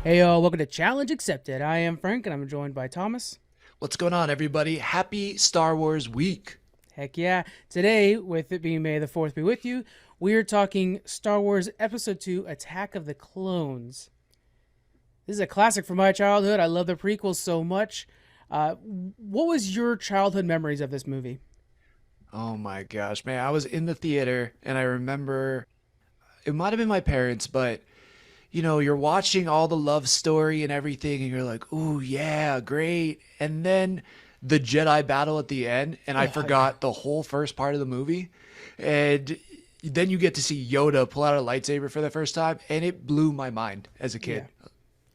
Hey, welcome to Challenge Accepted. I am Frank, and I'm joined by Thomas. What's going on, everybody? Happy Star Wars week. Heck yeah. Today, with it being May the 4th be with you, we are talking Star Wars Episode 2 Attack of the Clones. This is a classic from my childhood. I love the prequels so much. What was your childhood memories of this movie? Oh my gosh, man. I was in the theater and I remember it might have been my parents, but you're watching all the love story and everything and you're like, "Ooh, yeah, great." And then the Jedi battle at the end and I Oh, yeah. forgot the whole first part of the movie. And then you get to see Yoda pull out a lightsaber for the first time and it blew my mind as a Yeah. kid.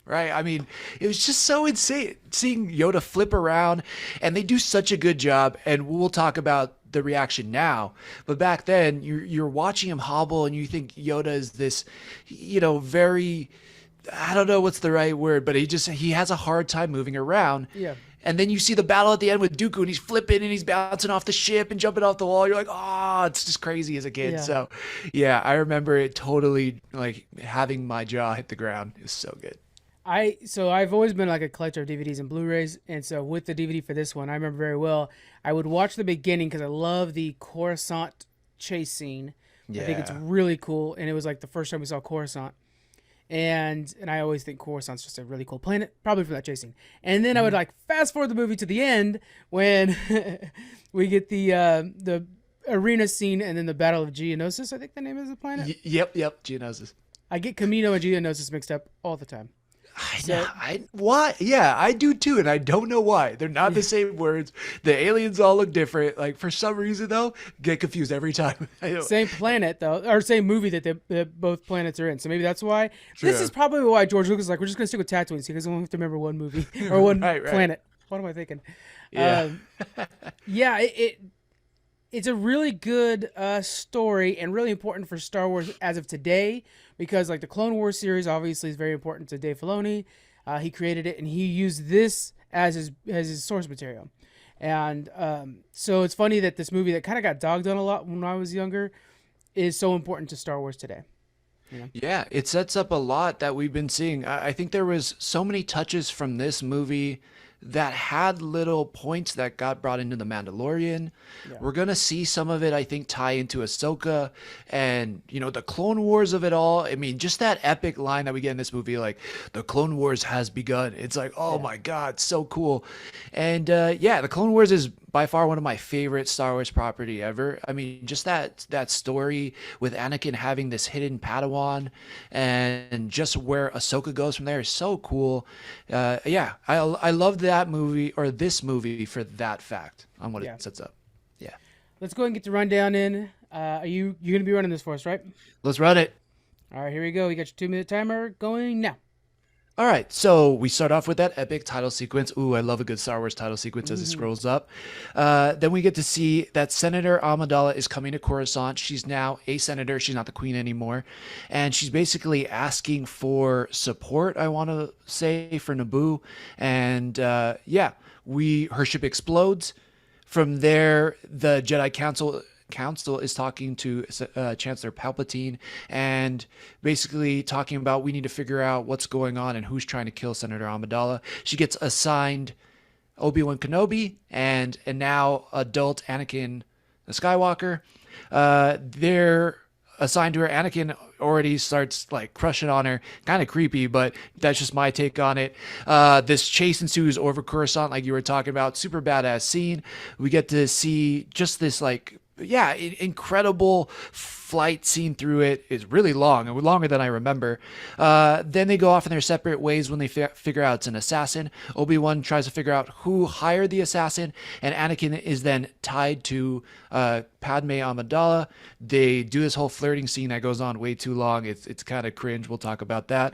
Right? I mean, it was just so insane seeing Yoda flip around, and they do such a good job. And we'll talk about the reaction now, but back then, you're watching him hobble, and you think Yoda is this, very, I don't know what's the right word, but he has a hard time moving around. Yeah. And then you see the battle at the end with Dooku, and he's flipping and he's bouncing off the ship and jumping off the wall. You're like, oh, it's just crazy as a kid. Yeah. So, yeah, I remember it totally like having my jaw hit the ground. It was so good. I've always been like a collector of DVDs and Blu-rays, and so with the DVD for this one, I remember very well. I would watch the beginning because I love the Coruscant chase scene. I think it's Yeah. really cool, and it was like the first time we saw Coruscant, and I always think Coruscant's just a really cool planet, probably for that chasing. And then I would Mhm. like fast forward the movie to the end when we get the arena scene and then the Battle of Geonosis. I think the name is the planet. Yep. Geonosis. I get Camino and Geonosis mixed up all the time. I know. So Why? Yeah, I do too, and I don't know why. They're not the same words. The aliens all look different. Like for some reason though, get confused every time. I don't. same planet though, or same movie that both planets are in. So maybe that's why. This is True. probably why George Lucas is like, we're just gonna stick with Tatooine, so you guys don't have to remember one movie or one Right. planet. What am I thinking? Yeah. Um, yeah, it's a really good story and really important for Star Wars as of today because like the Clone Wars series obviously is very important to Dave Filoni. He created it and he used this as his source material. And so it's funny that this movie that kind of got dogged on a lot when I was younger is so important to Star Wars today. You know? Yeah, it sets up a lot that we've been seeing. I think there was so many touches from this movie that had little points that got brought into The Mandalorian. Yeah. We're gonna see some of it, I think, tie into Ahsoka and the Clone Wars of it all. I mean, just that epic line that we get in this movie, like "the Clone Wars has begun." It's like, oh Yeah. my god, so cool. And yeah, the Clone Wars is by far one of my favorite Star Wars property ever. I mean, just that story with Anakin having this hidden Padawan, and just where Ahsoka goes from there is so cool. Yeah, I love that movie or this movie for that fact on what Yeah. it sets up. Yeah, Let's go ahead and get the rundown in. Are you gonna be running this for us, right? let's run it. All right, here we go. We got your 2 minute timer going now. All right, so we start off with that epic title sequence. Ooh, I love a good Star Wars title sequence as it Hmm. scrolls up. Then we get to see that Senator Amidala is coming to Coruscant. She's now a senator. She's not the queen anymore. And she's basically asking for support, I want to say, for Naboo. And yeah, her ship explodes. From there, the Jedi Council is talking to Chancellor Palpatine and basically talking about we need to figure out what's going on and who's trying to kill Senator Amidala. She gets assigned Obi-Wan Kenobi and now adult Anakin Skywalker. They're assigned to her. Anakin already starts like crushing on her, kind of creepy, but that's just my take on it. This chase ensues over Coruscant, like you were talking about, super badass scene. We get to see just this like, yeah, incredible flight scene through it. Is really long, longer than I remember. Then they go off in their separate ways when they figure out it's an assassin. Obi-Wan tries to figure out who hired the assassin, and Anakin is then tied to Padmé Amidala. They do this whole flirting scene that goes on way too long. It's kind of cringe. We'll talk about that.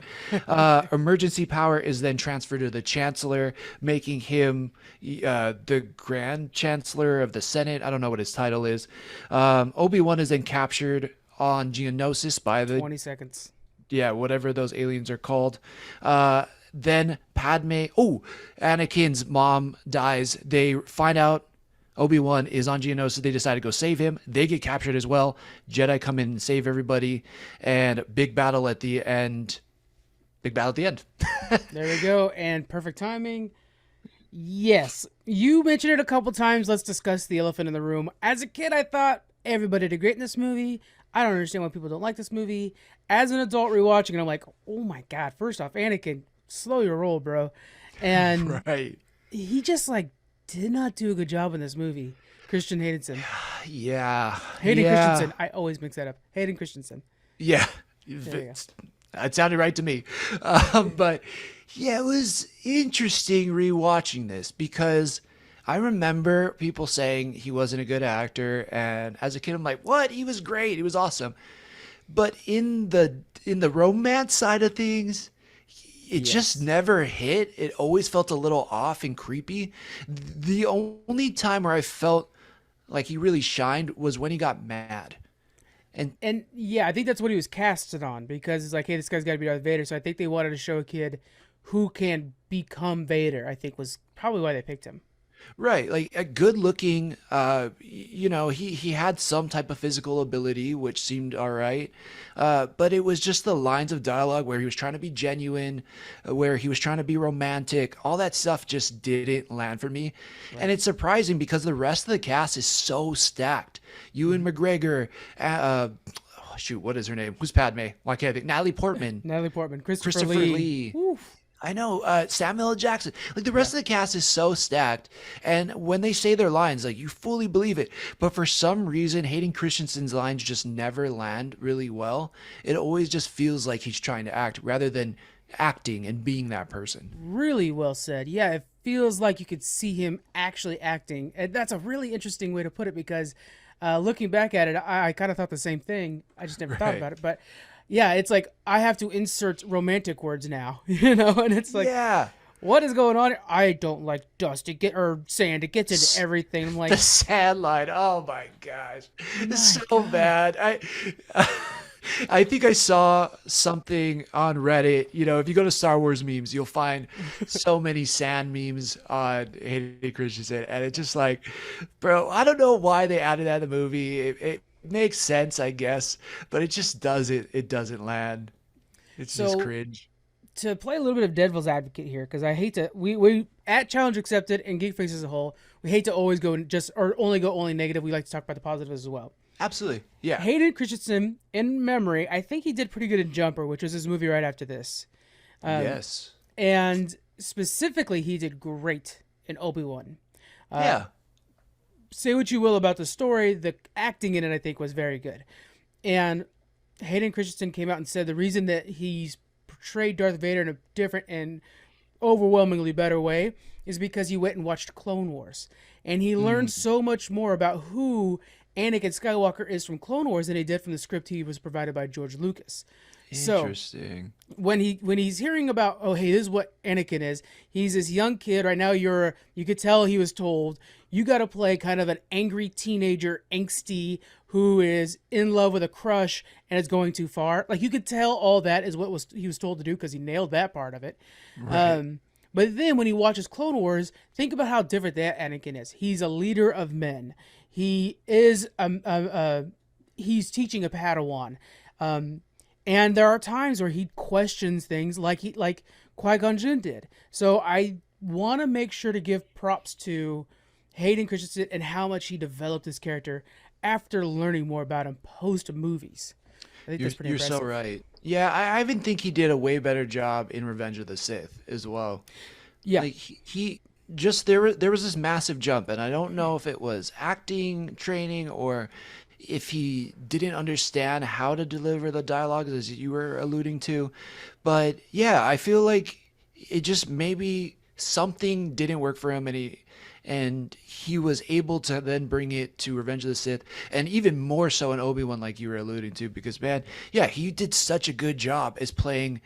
Emergency power is then transferred to the Chancellor, making him the Grand Chancellor of the Senate. I don't know what his title is. Obi-Wan is then captured on Geonosis by the 20 seconds. yeah, whatever those aliens are called. Then Anakin's mom dies. They find out Obi-Wan is on Geonosis. They decide to go save him. They get captured as well. Jedi come in and save everybody. And big battle at the end. Big battle at the end. There we go. And perfect timing. Yes. You mentioned it a couple times. Let's discuss the elephant in the room. As a kid, I thought everybody did great in this movie. I don't understand why people don't like this movie. As an adult rewatching it, I'm like, oh my God. First off, Anakin, slow your roll, bro. And Right. he just like did not do a good job in this movie. Christian Hayden. Yeah. Hayden Yeah. Christensen. I always mix that up. Hayden Christensen. Yeah. There you go. That sounded right to me. But yeah, it was interesting rewatching this because I remember people saying he wasn't a good actor, and as a kid, I'm like, "What? He was great. He was awesome." But in the romance side of things, it just Yes. never hit. It always felt a little off and creepy. The only time where I felt like he really shined was when he got mad. And And yeah, I think that's what he was casted on because it's like, hey, this guy's got to be Darth Vader. So I think they wanted to show a kid who can become Vader. I think was probably why they picked him. right, like a good looking, he had some type of physical ability, which seemed all right. But it was just the lines of dialogue where he was trying to be genuine, where he was trying to be romantic. All that stuff just didn't land for me. And Right. it's surprising because the rest of the cast is so stacked. Ewan McGregor, shoot, what is her name? Who's Padme? Why can't I think? Natalie Portman, Natalie Portman, Christopher Christopher Lee. Lee. Oof. I know, Samuel L. Jackson. Like the Yeah. rest of the cast is so stacked, and when they say their lines, like you fully believe it. But for some reason, Hayden Christensen's lines just never land really well. It always just feels like he's trying to act rather than acting and being that person. Really well said. Yeah, it feels like you could see him actually acting. And that's a really interesting way to put it because looking back at it, I kind of thought the same thing. I just never thought Right. about it. But yeah, it's like I have to insert romantic words now, you know? And it's like, Yeah. what is going on here? I don't like dust. It get or sand. It gets into everything. I'm The like, sad line. Oh my gosh. It's my so God. bad. I think I saw something on Reddit. If you go to Star Wars memes, you'll find so many sand memes on Hayden Christensen, and it's just like, bro, I don't know why they added that in the movie. It makes sense, I guess, but it just doesn't. It doesn't land. It's just So cringe. to play a little bit of devil's advocate here, because I hate to we at Challenge Accepted and Geek Face as a whole, we hate to always go and just or only go only negative. We like to talk about the positives as well. Absolutely, yeah. Hayden Christensen, in memory, I think he did pretty good in Jumper, which was his movie right after this. Yes. And specifically, he did great in Obi-Wan. Yeah. Say what you will about the story, the acting in it, I think, was very good. And Hayden Christensen came out and said the reason that he's portrayed Darth Vader in a different and overwhelmingly better way is because he went and watched Clone Wars. And he learned so much more about who Anakin Skywalker is from Clone Wars than he did from the script he was provided by George Lucas. So Interesting. when he's hearing about, oh hey, this is what Anakin is, he's this young kid right now. You could tell he was told you got to play kind of an angry teenager, angsty, who is in love with a crush and is going too far. Like you could tell all that is what he was told to do because he nailed that part of it. Right. But then when he watches Clone Wars, think about how different that Anakin is. He's a leader of men. He is he's teaching a Padawan. And there are times where he questions things like Qui-Gon Jinn did. So I want to make sure to give props to Hayden Christensen and how much he developed his character after learning more about him post movies. I think You're that's pretty you're impressive. so right. Yeah, I even think he did a way better job in Revenge of the Sith as well. Yeah. Like he just there was this massive jump, and I don't know if it was acting training or if he didn't understand how to deliver the dialogue as you were alluding to. But yeah, I feel like it just maybe something didn't work for him, and he was able to then bring it to Revenge of the Sith, and even more so in Obi-Wan, like you were alluding to, because man, yeah, he did such a good job as playing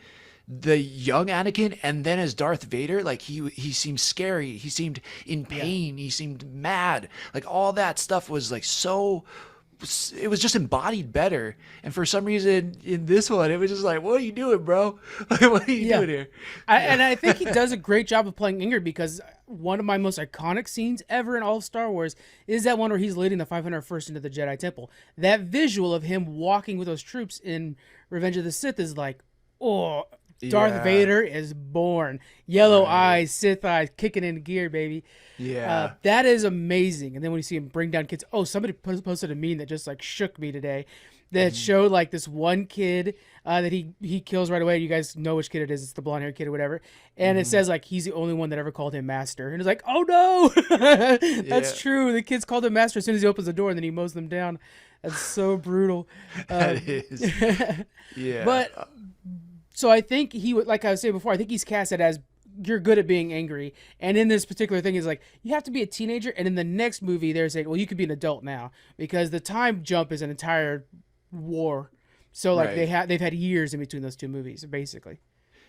the young Anakin, and then as Darth Vader. Like he seemed scary, he seemed in Yeah. pain, he seemed mad, like all that stuff was like so, it was just embodied better. And for some reason in this one, it was just like, what are you doing, bro? Like, what are you Yeah. doing here? And I think he does a great job of playing Ingrid because one of my most iconic scenes ever in all of Star Wars is that one where he's leading the 501st into the Jedi Temple. That visual of him walking with those troops in Revenge of the Sith is like, oh, Darth Yeah. Vader is born. Yellow Right. eyes, Sith eyes, kicking into gear, baby. Yeah. That is amazing. And then when you see him bring down kids, oh, somebody posted a meme that just like shook me today, that Mhm. showed like this one kid that he kills right away. You guys know which kid it is. It's the blonde haired kid or whatever. And it Mhm. says like he's the only one that ever called him master. And it's like, oh no, that's Yeah. true. The kids called him master as soon as he opens the door, and then he mows them down. That's so brutal. That Um, is. Yeah. but so I think he would, like I was saying before, I think he's casted as you're good at being angry. And in this particular thing is like you have to be a teenager. And in the next movie, they're saying, well, you could be an adult now because the time jump is an entire war. So like Right. they've had years in between those two movies, basically.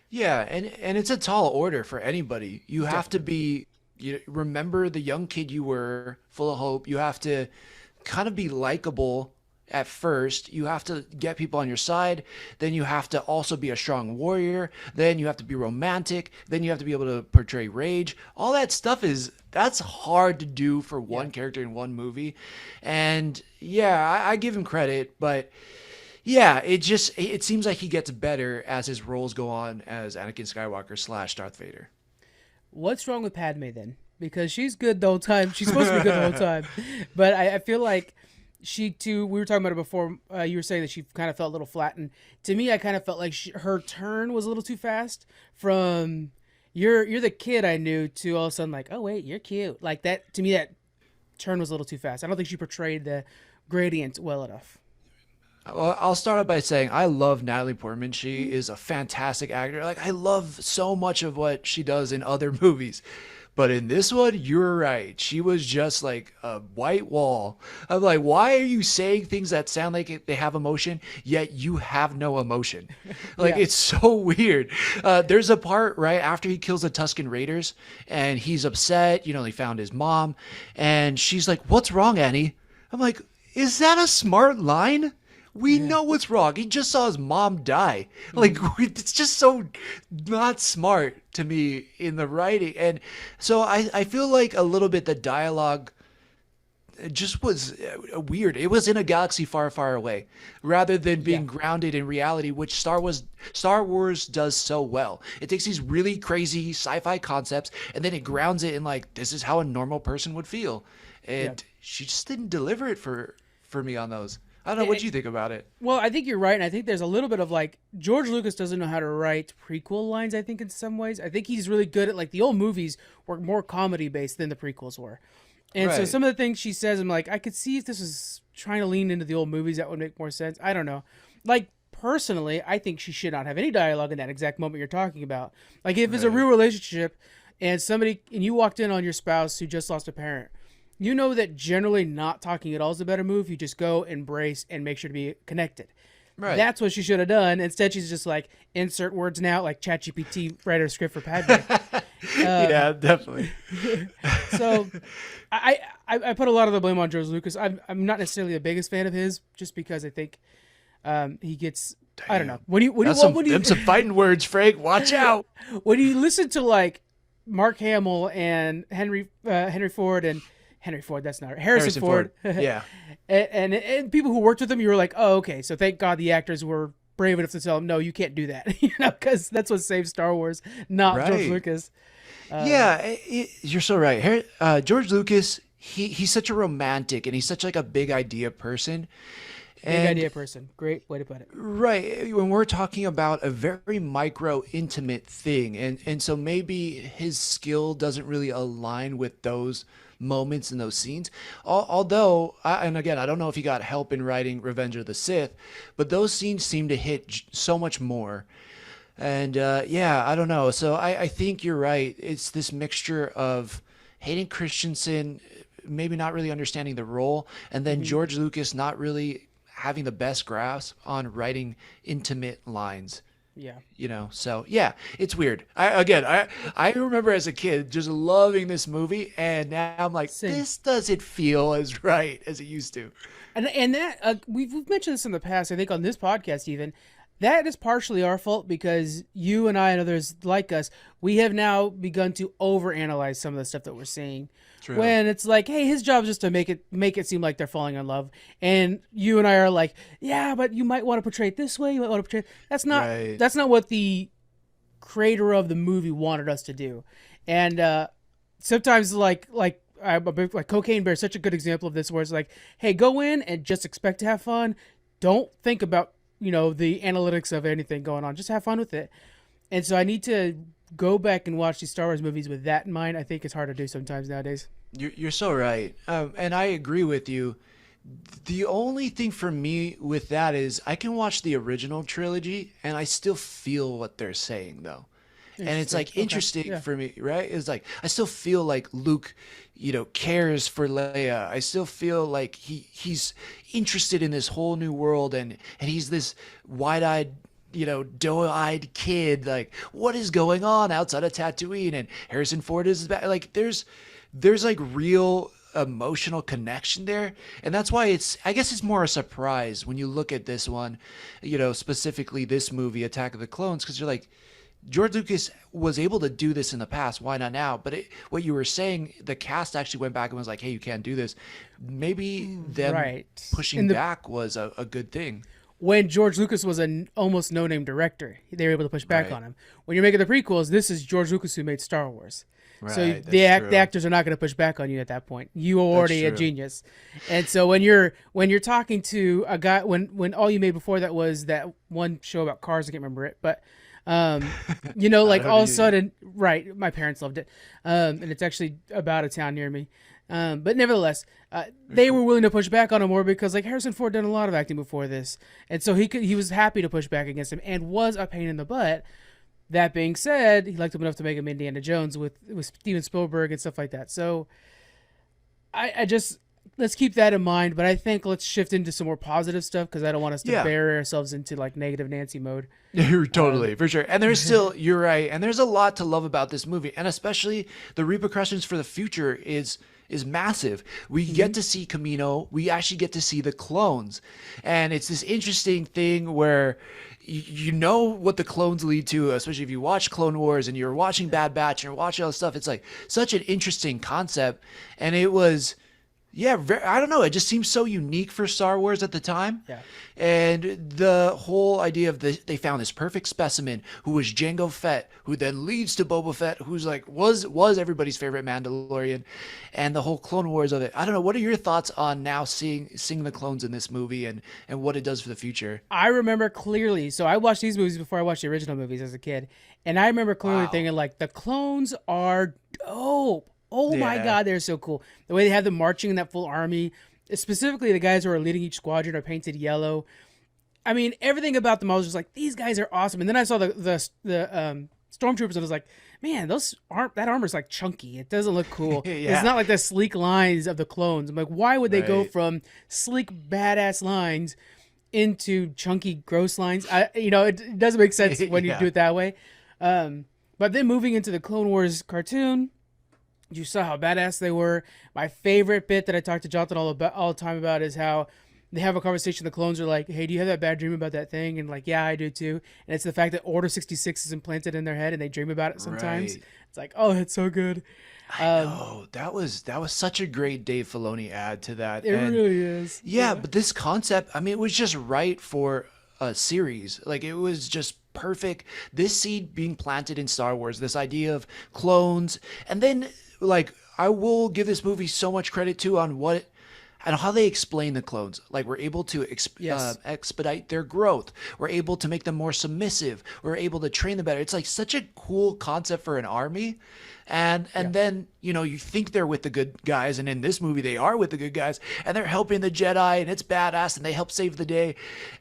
Yeah, and it's a tall order for anybody. You have to Definitely. be remember the young kid you were, full of hope. You have to kind of be likable at first. You have to get people on your side. Then you have to also be a strong warrior. Then you have to be romantic. Then you have to be able to portray rage. All that stuff that's hard to do for Yeah. one character in one movie. And yeah, I give him credit, but yeah, it seems like he gets better as his roles go on as Anakin Skywalker slash Darth Vader. What's wrong with Padme then? Because she's good the whole time. She's supposed to be good the whole time. But I feel like she too. We were talking about it before. You were saying that she kind of felt a little flattened. To me, I kind of felt like her turn was a little too fast. From you're the kid I knew to all of a sudden like, oh wait, you're cute. Like that to me, that turn was a little too fast. I don't think she portrayed the gradient well enough. Well, I'll start out by saying I love Natalie Portman. She is a fantastic actor. Like I love so much of what she does in other movies. But in this one, you're right. She was just like a white wall. I'm like, why are you saying things that sound like they have emotion, yet you have no emotion? Like, Yeah. it's so weird. There's a part right after he kills the Tusken Raiders and he's upset. He found his mom. And she's like, what's wrong, Annie? I'm like, is that a smart line? We Yeah. know what's wrong. He just saw his mom die. Like, Mhm. it's just so not smart to me in the writing. And so I feel like a little bit the dialogue just was weird. It was in a galaxy far, far away rather than Yeah. being grounded in reality, which Star Wars does so well. It takes these really crazy sci-fi concepts and then it grounds it in like, this is how a normal person would feel. Yeah. And she just didn't deliver it for me on those. I don't know. What Eh, do you think about it? Well, I think you're right, and I think there's a little bit of like George Lucas doesn't know how to write prequel lines. I think in some ways, I think he's really good at like the old movies were more comedy based than the prequels were, and so Right. some of the things she says, I'm like, I could see if this was trying to lean into the old movies, that would make more sense. I don't know. Like personally, I think she should not have any dialogue in that exact moment you're talking about. Like if it's a Right. real relationship, and you walked in on your spouse who just lost a parent, you know that generally not talking at all is a better move. You just go, embrace, and make sure to be connected. Right. That's what she should have done. Instead, she's just like, insert words now, like ChatGPT, write a script for Padme. Um, Yeah, definitely. so I put a lot of the blame on George Lucas. I'm not necessarily the biggest fan of his, just because I think he gets. I don't know. Damn. That's When do you them some fighting words, Frank. Watch out. when you listen to like Mark Hamill and Henry Ford and Henry Ford, that's not right. Harrison Harrison Ford. Ford, Yeah. and people who worked with him, you were like, oh, okay. So thank God the actors were brave enough to tell him, no, you can't do that, because that's what saved Star Wars, not George Right. Lucas. Um, Yeah, you're so right. George Lucas, he's such a romantic and he's such like a big idea person. Big And idea person, great way to put it. right, when we're talking about a very micro intimate thing, and so maybe his skill doesn't really align with those moments and those scenes. Although, and again, I don't know if he got help in writing Revenge of the Sith, but those scenes seem to hit so much more. And yeah, I don't know. So I think you're right. It's this mixture of Hayden Christensen maybe not really understanding the role, and then Hmm. George Lucas not really having the best grasp on writing intimate lines. Yeah. So yeah, it's weird. I remember as a kid just loving this movie, and now I'm like, Same. this doesn't feel as right as it used to. And that we've mentioned this in the past. I think on this podcast even. That is partially our fault because you and I and others like us, we have now begun to overanalyze some of the stuff that we're seeing. True. When it's like, hey, his job is just to make it seem like they're falling in love, and you and I are like, yeah, but you might want to portray it this way. You might want to portray. Right. That's not what the creator of the movie wanted us to do. And sometimes I'm a big, like Cocaine Bear is such a good example of this, where it's like, hey, go in and just expect to have fun. Don't think about the analytics of anything going on. Just have fun with it. And so I need to go back and watch these Star Wars movies with that in mind. I think it's hard to do sometimes nowadays. You're so right, and I agree with you. The only thing for me with that is I can watch the original trilogy and I still feel what they're saying though. And it's like Okay. interesting Yeah. for me, right? It's like I still feel like Luke, cares for Leia. I still feel like he's interested in this whole new world, and he's this wide-eyed, doe-eyed kid. Like, what is going on outside of Tatooine? And Harrison Ford is back. Like, there's like real emotional connection there, and that's why I guess it's more a surprise when you look at this one, specifically this movie Attack of the Clones, because you're like, George Lucas was able to do this in the past, why not now? But what you were saying, the cast actually went back and was like, hey, you can't do this. Maybe them Right. pushing back was a good thing. When George Lucas was an almost no-name director, they were able to push back Right. on him. When you're making the prequels, this is George Lucas who made Star Wars. So Right, the that's true. the actors are not going to push back on you at that point. You are That's already a true. genius. And so when you're talking to a guy, when all you made before that was that one show about cars, I can't remember it, but I like don't all of a either. sudden, right? My parents loved it, and it's actually about a town near me. But nevertheless, Very they cool. were willing to push back on him more because like Harrison Ford done a lot of acting before this, and so he was happy to push back against him and was a pain in the butt. That being said, he liked him enough to make him Indiana Jones with Steven Spielberg and stuff like that. So I just let's keep that in mind. But I think let's shift into some more positive stuff because I don't want us to Yeah. bury ourselves into like negative Nancy mode. You're Um, totally for sure. And there's still, you're right. And there's a lot to love about this movie. And especially the repercussions for the future is massive. We get to see Camino. We actually get to see the clones. And it's this interesting thing where you know what the clones lead to, especially if you watch Clone Wars and you're watching Bad Batch and you're watching all this stuff. It's like such an interesting concept. And it was, yeah, I don't know. It just seems so unique for Star Wars at the time. yeah. And the whole idea of they found this perfect specimen who was Jango Fett, who then leads to Boba Fett, who's like was everybody's favorite Mandalorian, and the whole Clone Wars of it. I don't know. What are your thoughts on now seeing the clones in this movie and what it does for the future? I remember clearly. So I watched these movies before I watched the original movies as a kid, and I remember clearly Wow. thinking like the clones are dope. Oh my Yeah. god, they're so cool. The way they have them marching in that full army, specifically the guys who are leading each squadron are painted yellow. I mean, everything about them, I was just like, these guys are awesome. And then I saw the stormtroopers, and I was like, man, that armor's like chunky. It doesn't look cool. It's Yeah. not like the sleek lines of the clones. I'm like, why would they go Right. from sleek badass lines into chunky gross lines? It doesn't make sense when you do Yeah. it that way. But then moving into the Clone Wars cartoon, you saw how badass they were. My favorite bit that I talk to Jonathan all the time about is how they have a conversation. The clones are like, "Hey, do you have that bad dream about that thing?" And like, "Yeah, I do too." And it's the fact that Order 66 is implanted in their head, and they dream about it sometimes. Right. It's like, oh, that's so good. I know. That was such a great Dave Filoni add to that. It And really is. yeah, but this concept, I mean, it was just right for a series. Like, it was just perfect. This seed being planted in Star Wars, this idea of clones. And then, like, I will give this movie so much credit too on what and how they explain the clones. Like, we're able to Yes. expedite their growth. We're able to make them more submissive. We're able to train them better. It's like such a cool concept for an army. And then, you think they're with the good guys, and in this movie they are with the good guys, and they're helping the Jedi, and it's badass, and they help save the day.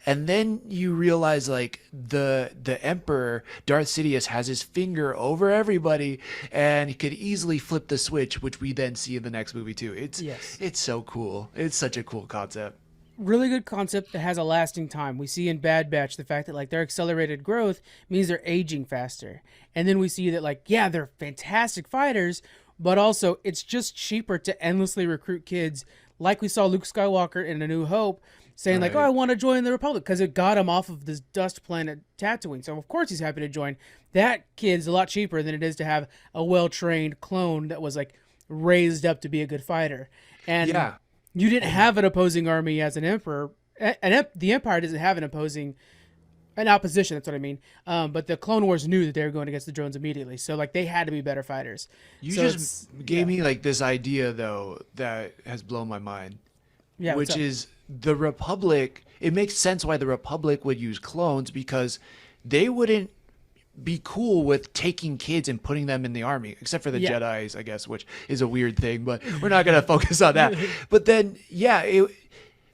And then you realize, like, the Emperor, Darth Sidious, has his finger over everybody, and he could easily flip the switch, which we then see in the next movie too. It's Yes. it's so cool. It's such a cool concept. Really good concept that has a lasting time. We see in Bad Batch the fact that like their accelerated growth means they're aging faster. And then we see that like, yeah, they're fantastic fighters, but also it's just cheaper to endlessly recruit kids like we saw Luke Skywalker in A New Hope saying like, "Oh, I Right. want to join the Republic" because it got him off of this dust planet Tatooine. So of course he's happy to join. That kid's a lot cheaper than it is to have a well-trained clone that was like raised up to be a good fighter. And Yeah. you didn't have an opposing army as an emperor. The empire doesn't have an opposing in opposition. That's what I mean. But the Clone Wars knew that they were going against the drones immediately, so like they had to be better fighters. You So just it's gave me like this idea though that has blown my mind, yeah. What's which up? is the Republic. It makes sense why the Republic would use clones because they wouldn't be cool with taking kids and putting them in the army, except for the Yeah. Jedis, I guess, which is a weird thing, but we're not going to focus on that. But then, yeah,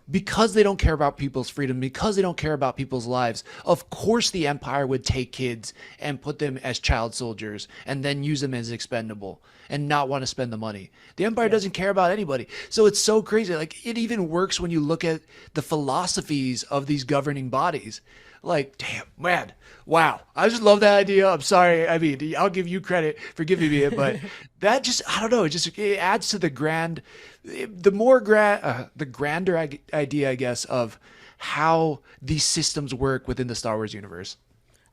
because they don't care about people's freedom, because they don't care about people's lives, of course the Empire would take kids and put them as child soldiers and then use them as expendable and not want to spend the money. The Empire doesn't care about anybody. So it's so crazy. Like, it even works when you look at the philosophies of these governing bodies. Like, damn, man, wow. I just love that idea. I'm sorry. I mean, I'll give you credit for giving me it, but that just, I don't know, it adds to the the grander idea, I guess, of how these systems work within the Star Wars universe.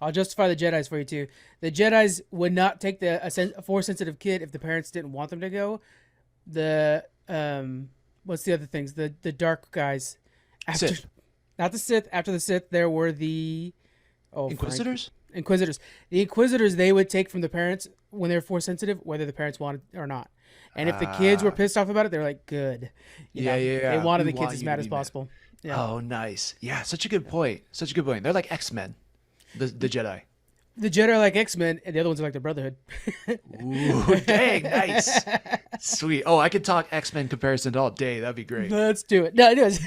I'll justify the Jedi's for you too. The Jedi's would not take a force sensitive kid if the parents didn't want them to go. The what's the other things? The dark guys. After, Sith. not the Sith. After the Sith, there were the Inquisitors? Inquisitors. The Inquisitors they would take from the parents when they were force sensitive, whether the parents wanted or not. And if the kids were pissed off about it, they're like, "Good." Yeah. They wanted We the want kids as you mad to as be mad. possible. Yeah. Oh, nice. Yeah, such a good point. Such a good point. They're like X-Men, the Jedi. The Jedi are like X-Men, and the other ones are like the Brotherhood. Ooh, dang, nice. Sweet. Oh, I could talk X-Men comparison all day. That'd be great. Let's do it. No, it is.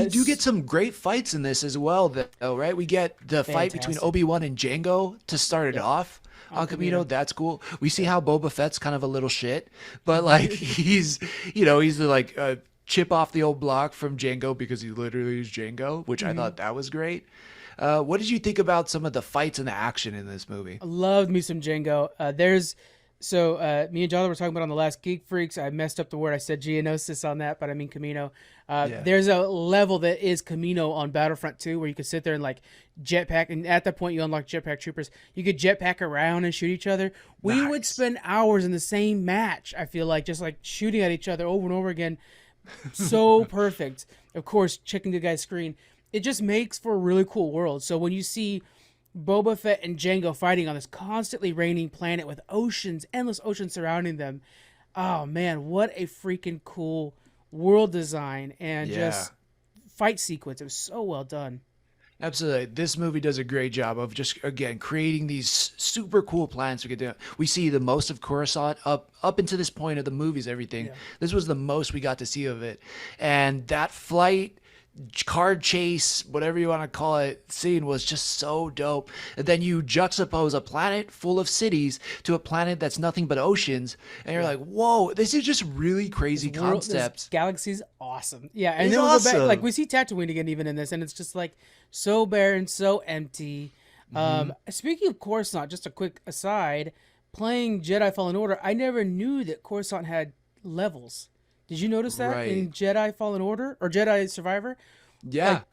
We do get some great fights in this as well, though, right? We get the fight between Fantastic. Obi-Wan and Jango to start it off on Camino. That's cool. We see how Boba Fett's kind of a little shit, but like he's like a chip off the old block from Jango because he literally is Jango, which I thought that was great. What did you think about some of the fights and the action in this movie? Loved me some Django. Me and Jonathan were talking about on the last Geek Freaks. I messed up the word. I said Geonosis on that, but I mean Camino. Yeah. There's a level that is Camino on Battlefront 2 where you could sit there and like jetpack, and at that point you unlock jetpack troopers. You could jetpack around and shoot each other. We would Nice. spend hours in the same match. I feel like just like shooting at each other over and over again. So perfect. Of course, checking the guy's screen. It just makes for a really cool world. So when you see Boba Fett and Jango fighting on this constantly raining planet with oceans, endless oceans surrounding them, oh man, what a freaking cool world design and just fight sequence. It was so well done. Absolutely. This movie does a great job of just, again, creating these super cool plans we could do. We see the most of Coruscant up into this point of the movies, everything. Yeah. This was the most we got to see of it. And that flight, card chase, whatever you want to call it, scene was just so dope. And then you juxtapose a planet full of cities to a planet that's nothing but oceans. And you're like, whoa, this is just really crazy concepts. This galaxy's awesome. Yeah, and It's then we'll go back, awesome. like we see Tatooine again even in this, and it's just like so barren, so empty. Speaking of Coruscant, just a quick aside, playing Jedi Fallen Order, I never knew that Coruscant had levels. Did you notice that Right. in Jedi Fallen Order or Jedi Survivor? Yeah. Like,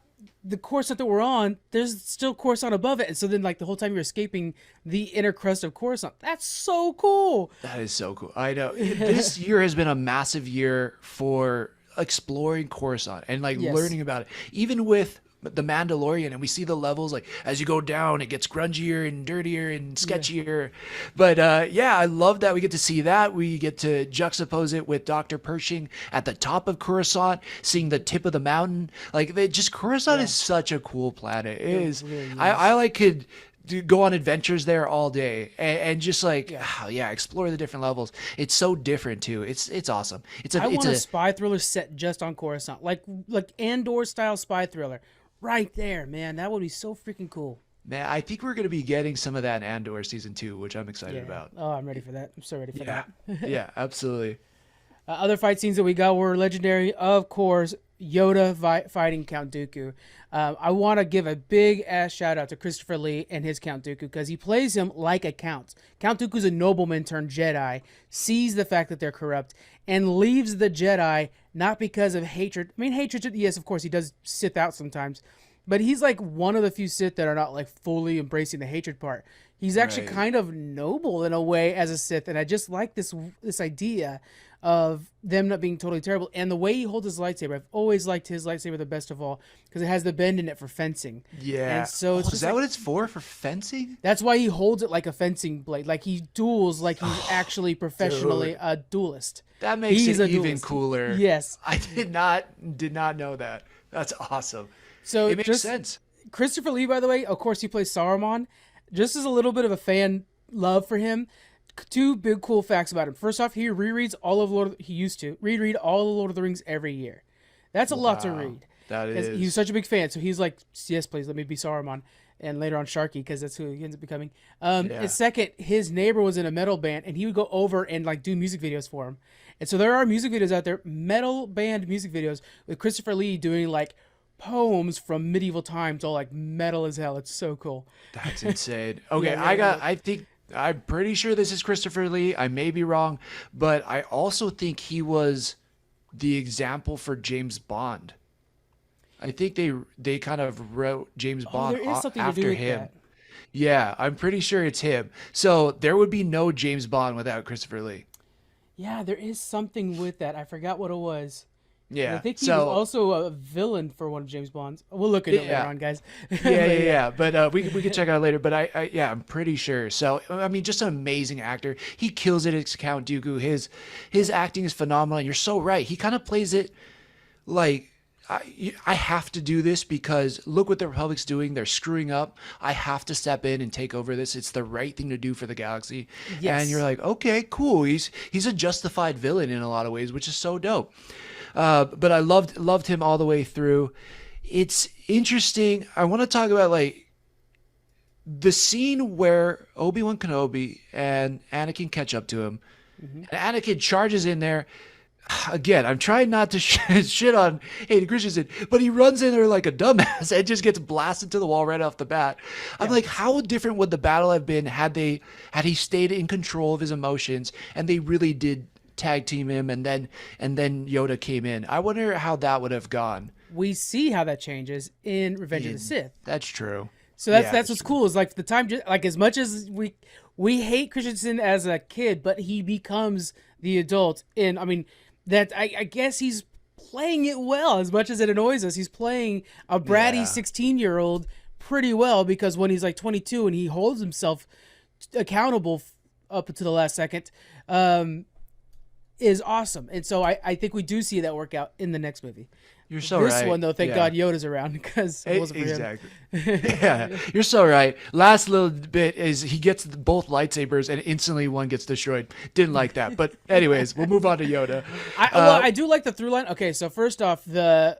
the Coruscant that we're on, there's still Coruscant above it, and so then like the whole time you're escaping the inner crust of Coruscant. That's so cool. That is so cool. I know. This year has been a massive year for exploring Coruscant and like Yes. learning about it. Even with the Mandalorian, and we see the levels like as you go down, it gets grungier and dirtier and sketchier. But yeah, I love that we get to see that. We get to juxtapose it with Dr. Pershing at the top of Coruscant, seeing the tip of the mountain. Like Coruscant is such a cool planet. It is. really is. I like could go on adventures there all day and just like explore the different levels. It's so different too. It's awesome. I want a spy thriller set just on Coruscant, like Andor style spy thriller, right there, man. That would be so freaking cool. Man, I think we're gonna be getting some of that in Andor season 2, which I'm excited about. Oh, I'm ready for that. I'm so ready for Yeah, that. yeah, absolutely. Other fight scenes that we got were legendary, of course. Yoda fighting Count Dooku. I want to give a big ass shout out to Christopher Lee and his Count Dooku because he plays him like a count. Count Dooku's a nobleman turned Jedi, sees the fact that they're corrupt, and leaves the Jedi not because of hatred. I mean, hatred, yes, of course, he does Sith out sometimes, but he's like one of the few Sith that are not like fully embracing the hatred part. He's actually Right. kind of noble in a way as a Sith, and I just like this idea. of them not being totally terrible. And the way he holds his lightsaber, I've always liked his lightsaber the best of all because it has the bend in it for fencing. Yeah. And so Oh, it's is just that like, what it's for? For fencing? that's why he holds it like a fencing blade. Like he duels like he's actually professionally Dude, a duelist. that makes He's it a even duelist. cooler. Yes. I did not know that. That's awesome. So It makes just sense. Christopher Lee, by the way, of course, he plays Saruman. Just as a little bit of a fan love for him, two big cool facts about him. First off, he rereads all of he used to reread all of Lord of the Rings every year. That's a lot to Wow. read. That 'Cause he was is. such a big fan, so he's like, yes, please let me be Saruman, and later on Sharky, because that's who he ends up becoming. And Yeah. second, his neighbor was in a metal band, and he would go over and like do music videos for him. And so there are music videos out there, metal band music videos with Christopher Lee doing like poems from medieval times, all like metal as hell. It's so cool. That's insane. Okay, Yeah, you gotta look. I think, I'm pretty sure this is Christopher Lee. I may be wrong, but I also think he was the example for James Bond. I think they kind of wrote James Oh, Bond there is something to do after with him. that. Yeah, I'm pretty sure it's him. So there would be no James Bond without Christopher Lee. Yeah, there is something with that. I forgot what it was. And I Yeah. think he was So also a villain for one of James Bond's. We'll look into it later yeah. on, guys. Yeah, But yeah, yeah. yeah. But we can check it out later. But yeah, I'm pretty sure. So I mean, just an amazing actor. He kills it as Count Dooku. His acting is phenomenal. And you're so right. He kind of plays it like I have to do this because look what the Republic's doing. They're screwing up. I have to step in and take over this. It's the right thing to do for the galaxy. And you're Yes. like, okay, cool. He's a justified villain in a lot of ways, which is so dope. But I loved him all the way through. It's interesting. I want to talk about like the scene where Obi-Wan Kenobi and Anakin catch up to him. Hmm. And Anakin charges in there. Again, I'm trying not to shit on Hayden Christensen, but he runs in there like a dumbass and just gets blasted to the wall right off the bat. I'm Yeah. like, how different would the battle have been had he stayed in control of his emotions and they really did tag team him and then Yoda came in. I wonder how that would have gone. We see how that changes in Revenge of the Sith. That's true. So Yeah, that's what's cool is like the time, like as much as we hate Christensen as a kid, but he becomes the adult. And I mean, that I guess he's playing it well as much as it annoys us. He's playing a bratty Yeah. 16-year-old pretty well because when he's like 22 and he holds himself accountable up until the last second, is awesome. And so I think we do see that work out in the next movie. You're so This right. one though, thank Yeah. God Yoda's around because it wasn't for him. Exactly. Yeah, you're so right. Last little bit is he gets both lightsabers and instantly one gets destroyed. Didn't like that. But anyways, we'll move on to Yoda. I do like the through line. Okay, so first off, the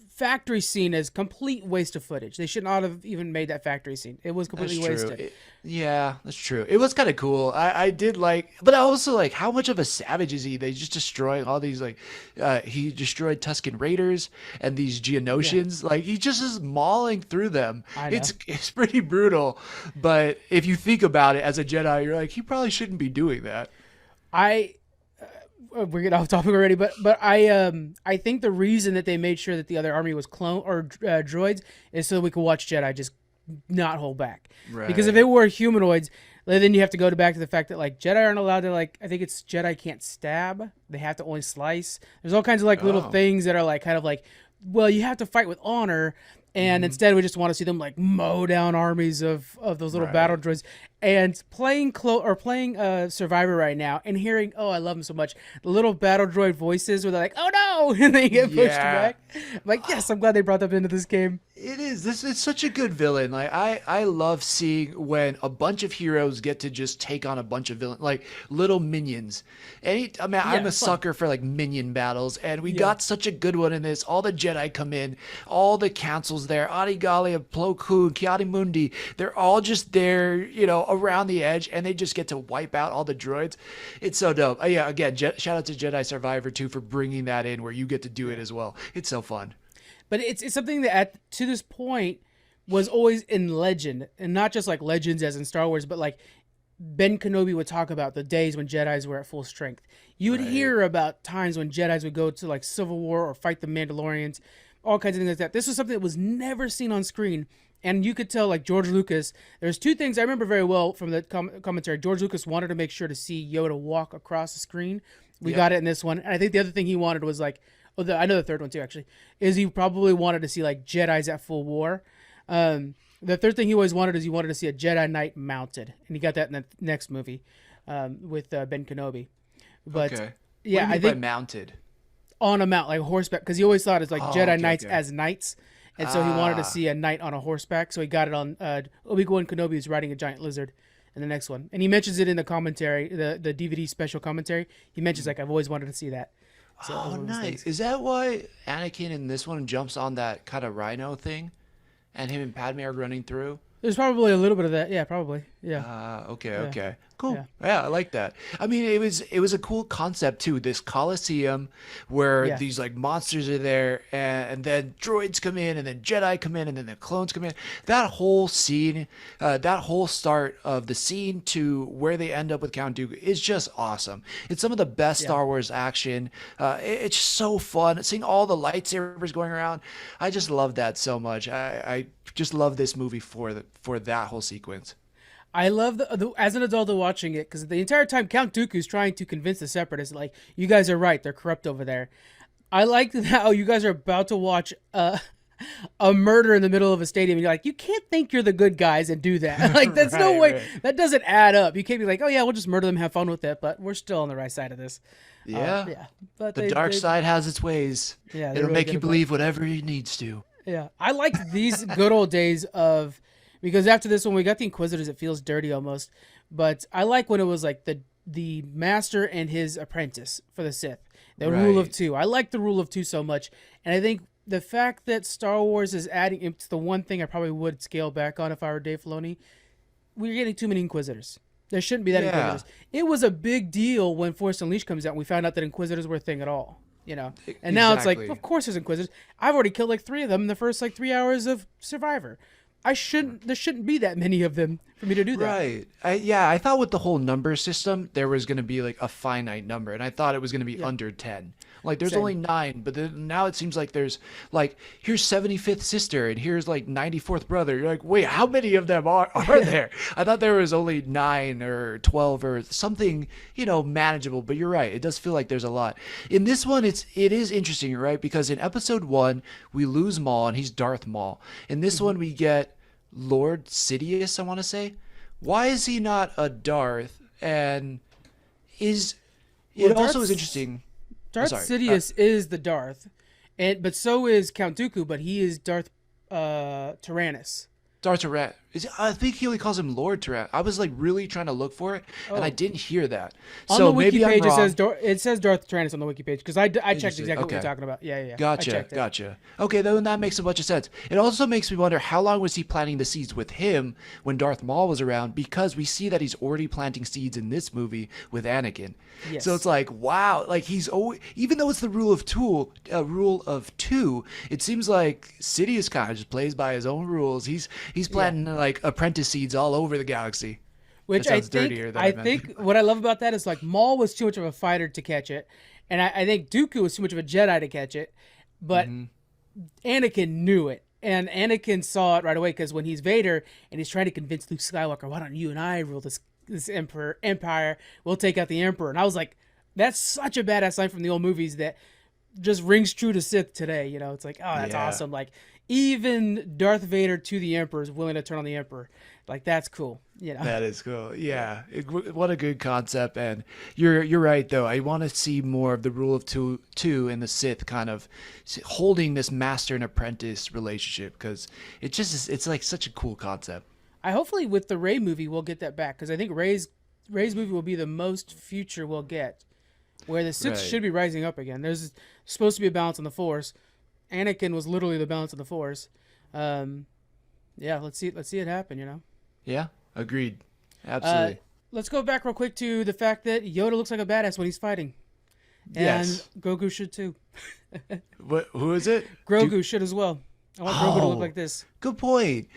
factory scene is complete waste of footage. They should not have even made that factory scene. It was That's completely true. wasted. Yeah, that's true. It was kind of cool. I did like, but I also like how much of a savage is he? They just destroy all these like, he destroyed Tusken Raiders and these Geonosians. Like he just is mauling through them. I know. It's pretty brutal. But if you think about it as a Jedi, you're like he probably shouldn't be doing that. I we're getting off topic already, but I think the reason that they made sure that the other army was clone or droids is so we could watch Jedi just not hold back. Because if Right. it were humanoids, then you have to go back to the fact that like Jedi aren't allowed to like I think it's Jedi can't stab. They have to only slice. There's all kinds of like little Oh. things that are like kind of like well, you have to fight with honor. And instead, we just want to see them like mow down armies of those little battle Right. droids. And playing playing Survivor right now, and hearing oh I love them so much, the little battle droid voices where they're like oh no, and they get pushed Yeah. back. I'm like yes, I'm glad they brought that into this game. It is. This is such a good villain. Like I love seeing when a bunch of heroes get to just take on a bunch of villains, like little minions. I mean, I'm a it's fun. sucker for like minion battles, and we Yeah. got such a good one in this. All the Jedi come in, all the councils there, Adigalia, Plo Koon, Kiadi-Mundi. They're all just there, around the edge, and they just get to wipe out all the droids. It's so dope. Yeah, again, shout out to Jedi Survivor 2 for bringing that in, where you get to do it as well. It's so fun. But it's something that to this point was always in legend, and not just like legends as in Star Wars, but like Ben Kenobi would talk about the days when Jedis were at full strength. You would Right. hear about times when Jedis would go to like Civil War or fight the Mandalorians, all kinds of things like that. This was something that was never seen on screen And you could tell, like, George Lucas, there's two things I remember very well from the commentary. George Lucas wanted to make sure to see Yoda walk across the screen. We Yep. got it in this one. And I think the other thing he wanted was, like, I know the third one too, actually, is he probably wanted to see, like, Jedis at full war. The third thing he always wanted is he wanted to see a Jedi Knight mounted. And he got that in the next movie with Ben Kenobi. But, Okay. yeah, What do I you mean by think mounted? on a mount, like horseback, because he always thought it's like Oh, Jedi okay, Knights okay. as knights. And so he wanted to Ah. see a knight on a horseback, so he got it on Obi-Wan Kenobi is riding a giant lizard in the next one. And he mentions it in the commentary, the DVD special commentary. He mentions, like, I've always wanted to see that. So Oh, one of those nice. things. Is that why Anakin in this one jumps on that kind of rhino thing, and him and Padme are running through? There's probably a little bit of that. Yeah, probably. Yeah. Okay, Yeah. okay. Cool. Yeah. Yeah, I like that. I mean, it was a cool concept too. This Coliseum where Yeah. these like monsters are there and then droids come in and then Jedi come in and then the clones come in. That whole scene, that whole start of the scene to where they end up with Count Dooku is just awesome. It's some of the best Yeah. Star Wars action. It's so fun seeing all the lightsabers going around. I just love that so much. I just love this movie for that whole sequence. I love as an adult watching it because the entire time Count Dooku's trying to convince the Separatists, like, you guys are right, they're corrupt over there. I like how you guys are about to watch a murder in the middle of a stadium. And you're like, you can't think you're the good guys and do that. Like, that's no Right, way. right. That doesn't add up. You can't be like, oh yeah, we'll just murder them, have fun with it, but we're still on the right side of this. Yeah. Yeah. But The dark side has its ways. Yeah, they It'll really make did you a good- believe whatever it needs to. Yeah, I like these good old days of, because after this one we got the Inquisitors. It feels dirty almost, but I like when it was like the master and his apprentice for the Sith. The rule of Right. two. I like the rule of two so much, and I think the fact that Star Wars is adding, it's the one thing I probably would scale back on if I were Dave Filoni. We're getting too many Inquisitors. There shouldn't be that Yeah. Inquisitors. It was a big deal when Force Unleashed comes out and we found out that Inquisitors were a thing at all. You know, and now it's like, Exactly. of course there's Inquisitors. I've already killed like 3 of them in the first like 3 hours of Survivor. There shouldn't be that many of them for me to do that. Right. I thought with the whole number system, there was going to be like a finite number, and I thought it was going to be under 10. Like, there's Same. only 9, but then now it seems like there's like, here's 75th sister, and here's like 94th brother. You're like, wait, how many of them are there? I thought there was only 9 or 12 or something, manageable, but you're right. It does feel like there's a lot. In this one, it is interesting, right? Because in episode 1, we lose Maul, and he's Darth Maul. In this one, we get Lord Sidious, I want to say. Why is he not a Darth? And it also Darth- is interesting. Darth sorry. Sidious is the Darth, but so is Count Dooku, but he is Darth Tyrannus. Darth Tyrann. I think he only calls him Lord Tyrann. I was like really trying to look for it, and I didn't hear that. On So the wiki maybe I'm page, wrong. it says Darth Tyrannus on the wiki page because I checked Interesting. exactly what Okay. you're talking about. Yeah. I Gotcha, checked it. gotcha. Okay, then that makes a bunch of sense. It also makes me wonder how long was he planting the seeds with him when Darth Maul was around? Because we see that he's already planting seeds in this movie with Anakin. Yes. So it's like, wow, like he's always, even though it's the rule of two, it seems like Sidious kind of just plays by his own rules. He's planting like apprentice seeds all over the galaxy. Which That I sounds dirtier think than I I meant. think what I love about that is like Maul was too much of a fighter to catch it, and I think Dooku was too much of a Jedi to catch it, but Anakin knew it, and Anakin saw it right away because when he's Vader and he's trying to convince Luke Skywalker, why don't you and I rule this empire? We'll take out the Emperor, and I was like, that's such a badass line from the old movies that just rings true to Sith today. It's like, oh, that's Yeah. awesome. Like even Darth Vader to the Emperor is willing to turn on the Emperor. Like that's cool. That is cool. Yeah, what a good concept. And you're right though. I want to see more of the rule of two and the Sith kind of holding this master and apprentice relationship because it's like such a cool concept. I hopefully with the Rey movie we'll get that back because I think Rey's movie will be the most future we'll get, where the Sith Right. should be rising up again. There's supposed to be a balance on the Force. Anakin was literally the balance of the Force. Yeah, let's see it happen. Yeah, agreed. Absolutely. Let's go back real quick to the fact that Yoda looks like a badass when he's fighting, and Yes. Grogu should too. Who is it? Grogu should as well. I want Grogu to look Oh. like this. Good point.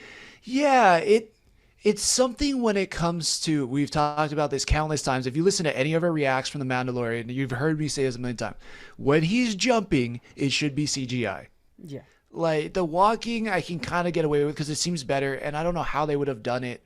Yeah, it's something when it comes to, we've talked about this countless times. If you listen to any of our reacts from The Mandalorian, you've heard me say this a million times. When he's jumping, it should be CGI. Yeah. Like the walking, I can kind of get away with because it seems better, and I don't know how they would have done it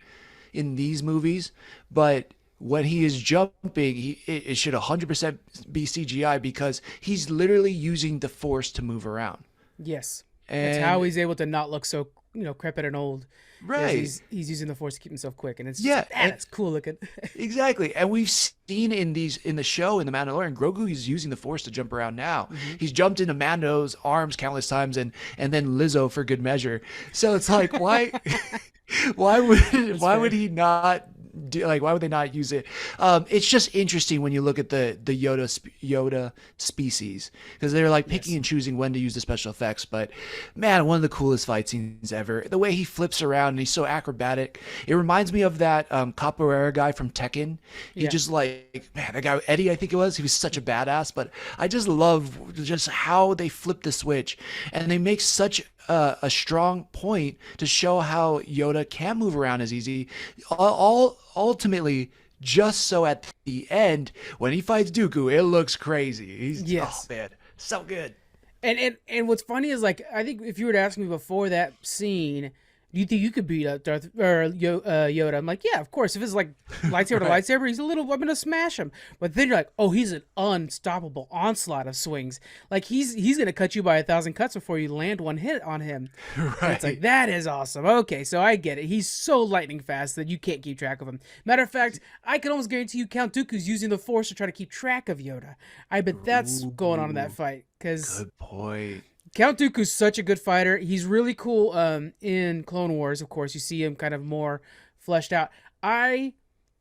in these movies, but when he is jumping, it should 100% be CGI because he's literally using the force to move around. Yes, it's how And he's able to not look so crepit and old. Is right, he's using the force to keep himself quick, and it's just yeah, like, man, it's cool looking. exactly. And we've seen in the show in the Mandalorian, Grogu is using the force to jump around now. Hmm. He's jumped into Mando's arms countless times and then Lizzo for good measure. So it's like why That's why would fair. he not do, like why would they not use it? It's just interesting when you look at the Yoda species because they're like picking Yes. and choosing when to use the special effects. But man, one of the coolest fight scenes ever. The way he flips around and he's so acrobatic. It reminds me of that capoeira guy from Tekken. He Yeah. just like man, that guy Eddie, I think it was. He was such a badass. But I just love just how they flip the switch and they make such a strong point to show how Yoda can move around as easy. All ultimately, just so at the end when he fights Dooku, it looks crazy. He's oh Yes. man, so good. And what's funny is like I think if you were to ask me before that scene, do you think you could beat up Yoda? I'm like, yeah, of course. If it's like lightsaber to Right. lightsaber, he's a little. I'm gonna smash him. But then you're like, oh, he's an unstoppable onslaught of swings. Like he's gonna cut you by 1,000 cuts before you land one hit on him. And it's like Right. that is awesome. Okay, so I get it. He's so lightning fast that you can't keep track of him. Matter of fact, I can almost guarantee you Count Dooku's using the Force to try to keep track of Yoda. I bet that's going on in that Ooh, fight because good point. Count Dooku's such a good fighter. He's really cool in Clone Wars, of course. You see him kind of more fleshed out. I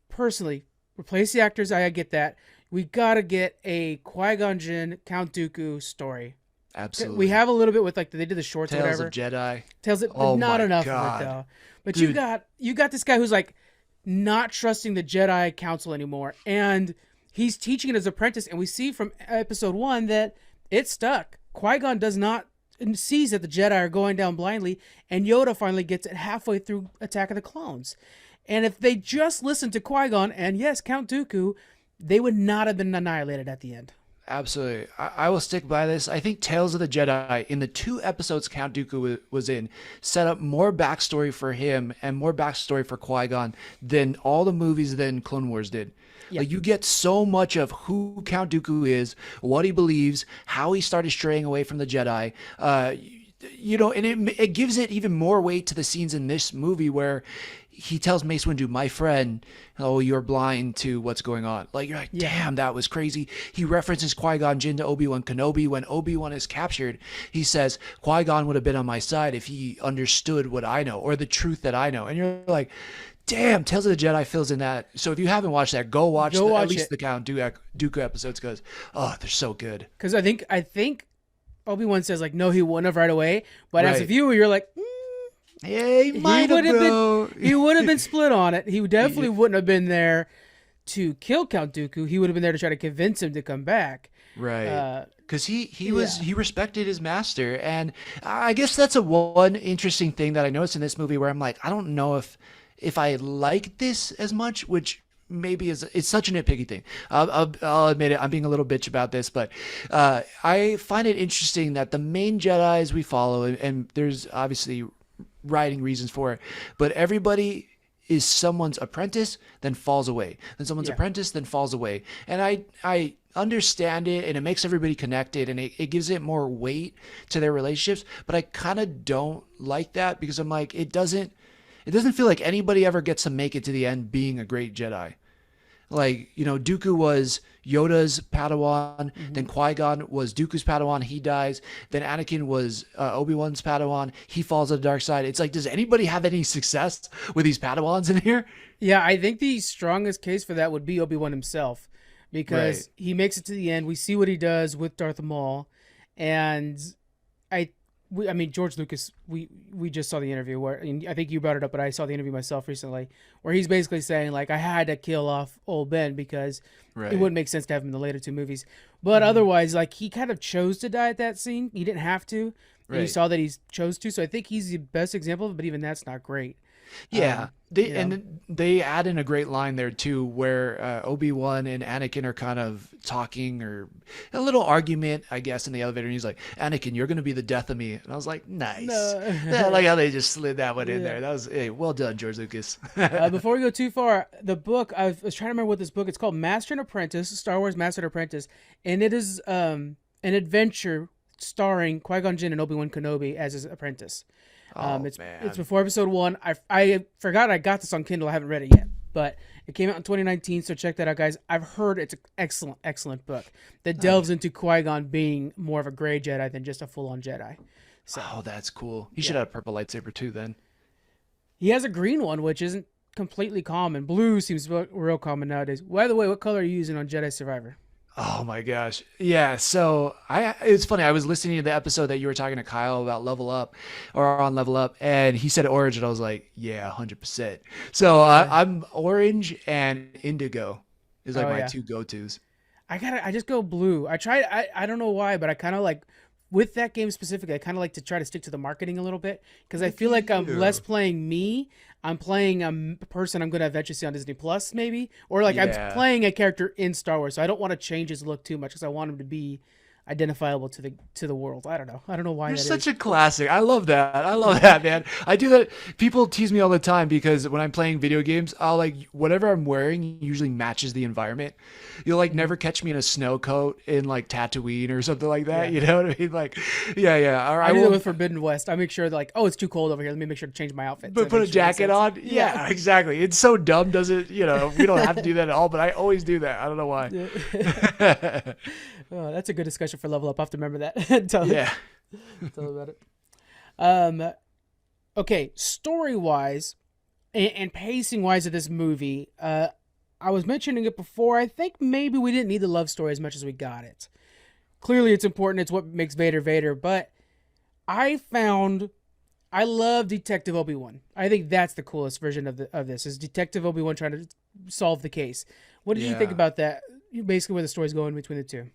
personally replace the actors. I get that. We gotta get a Qui-Gon Jinn Count Dooku story. We Absolutely. have a little bit with like they did the shorts or Tales of whatever. Jedi. Tells it, but Oh not my enough of it god. though. But Dude, you got this guy who's like not trusting the Jedi Council anymore, and he's teaching it as apprentice. And we see from Episode 1 that it's stuck. Qui-Gon does not and sees that the Jedi are going down blindly, and Yoda finally gets it halfway through Attack of the Clones. And if they just listened to Qui-Gon and yes, Count Dooku, they would not have been annihilated at the end. absolutely. I will stick by this. I think Tales of the Jedi, in the 2 episodes Count Dooku was in, set up more backstory for him and more backstory for Qui-Gon than all the movies than Clone Wars did. Yeah. Like you get so much of who Count Dooku is, what he believes, how he started straying away from the Jedi. And it gives it even more weight to the scenes in this movie where he tells Mace Windu, "My friend, oh, you're blind to what's going on." Like you're like, Yeah. damn, that was crazy. He references Qui-Gon Jinn to Obi-Wan Kenobi. When Obi-Wan is captured, he says Qui-Gon would have been on my side if he understood what I know or the truth that I know. And you're like, damn, Tales of the Jedi fills in that. So if you haven't watched that, go watch, Go at watch least it. the Count Dooku episodes because oh, they're so good. Because I think Obi-Wan says like no he wouldn't have right away, but as a Right? viewer you're like Yeah, he he might would have, have been bro. he would have been split on it. He definitely wouldn't have been there to kill Count Dooku. He would have been there to try to convince him to come back. Right. Uh, Because yeah. he respected his master, and I guess that's a one interesting thing that I noticed in this movie where I'm like, I don't know if I like this as much, which maybe is it's such a nitpicky thing. I'll admit it. I'm being a little bitch about this, but I find it interesting that the main Jedi's we follow, and there's obviously writing reasons for it, but everybody is someone's apprentice, then falls away. Then someone's Yeah. apprentice, then falls away. And I understand it, and it makes everybody connected, and it gives it more weight to their relationships. But I kind of don't like that because I'm like, it doesn't feel like anybody ever gets to make it to the end being a great Jedi. Like, Dooku was Yoda's Padawan, Hmm. then Qui-Gon was Dooku's Padawan, he dies, then Anakin was Obi-Wan's Padawan, he falls on the dark side. It's like, does anybody have any success with these Padawans in here? Yeah, I think the strongest case for that would be Obi-Wan himself Right. because he makes it to the end. We see what he does with Darth Maul, and I I mean George Lucas. We just saw the interview where and I think you brought it up, but I saw the interview myself recently where he's basically saying like I had to kill off old Ben because it Right. wouldn't make sense to have him in the later two movies. But otherwise, like he kind of chose to die at that scene. He didn't have to. and you Right. saw that he chose to. So I think he's the best example of it, but even that's not great. Yeah, You know, they add in a great line there too, where Obi-Wan and Anakin are kind of talking or a little argument, I guess, in the elevator. And he's like, "Anakin, you're gonna be the death of me," and I was like, "Nice." Yeah, I no, like how they just slid that one in yeah. there. That was hey, well done, George Lucas. Before we go too far, the book I was trying to remember what this book. It's called Master and Apprentice, Star Wars Master and Apprentice, and it is an adventure starring Qui-Gon Jinn and Obi-Wan Kenobi as his apprentice. Oh It's man. before episode one. I forgot I got this on Kindle. I haven't read it yet, but it came out in 2019. So check that out, guys. I've heard it's an excellent book that delves Nice. into Qui-Gon being more of a gray Jedi than just a full-on Jedi. So Oh, that's cool. He should yeah, have a purple lightsaber too then. he has a green one, which isn't completely common. Blue seems real common nowadays. By the way, what color are you using on Jedi Survivor? Oh my gosh. Yeah, so it's funny. I was listening to the episode that you were talking to Kyle about Level Up or on Level Up and he said orange and I was like, yeah, 100%. So Yeah. I'm orange and indigo is like Oh my yeah. two go-tos. I just go blue. I don't know why, but I kind of like with that game specifically, I kind of like to try to stick to the marketing a little bit because I Look feel at like I'm less you. playing me. I'm playing a person I'm going to eventually see on Disney Plus, maybe, or like I'm Yeah. playing a character in Star Wars. So I don't want to change his look too much because I want him to be identifiable to the world. I don't know. I don't know why You're that such is. a classic. I love that. I love that, man. I do that. People tease me all the time because when I'm playing video games, I'll like whatever I'm wearing usually matches the environment. You'll like Mhm. never catch me in a snow coat in like Tatooine or something like that. Yeah. You know what I mean? Like, yeah, yeah. Or I I do that will with Forbidden West. I make sure like, oh, it's too cold over here. Let me make sure to change my outfit to put make a sure it makes jacket sense. on. Yeah. Yeah, exactly. It's so dumb, does it? You know, we don't have to do that at all, but I always do that. I don't know why. Yeah. Oh, that's a good discussion for Level Up. I have to remember that. Yeah. Tell about it. Um, okay, story wise and pacing wise of this movie, I was mentioning it before. I think maybe we didn't need the love story as much as we got it. Clearly, it's important. It's what makes Vader Vader. But I found I love Detective Obi-Wan. I think that's the coolest version of this is Detective Obi-Wan trying to solve the case. What did you think Yeah. about that? Basically, where the story's going between the two.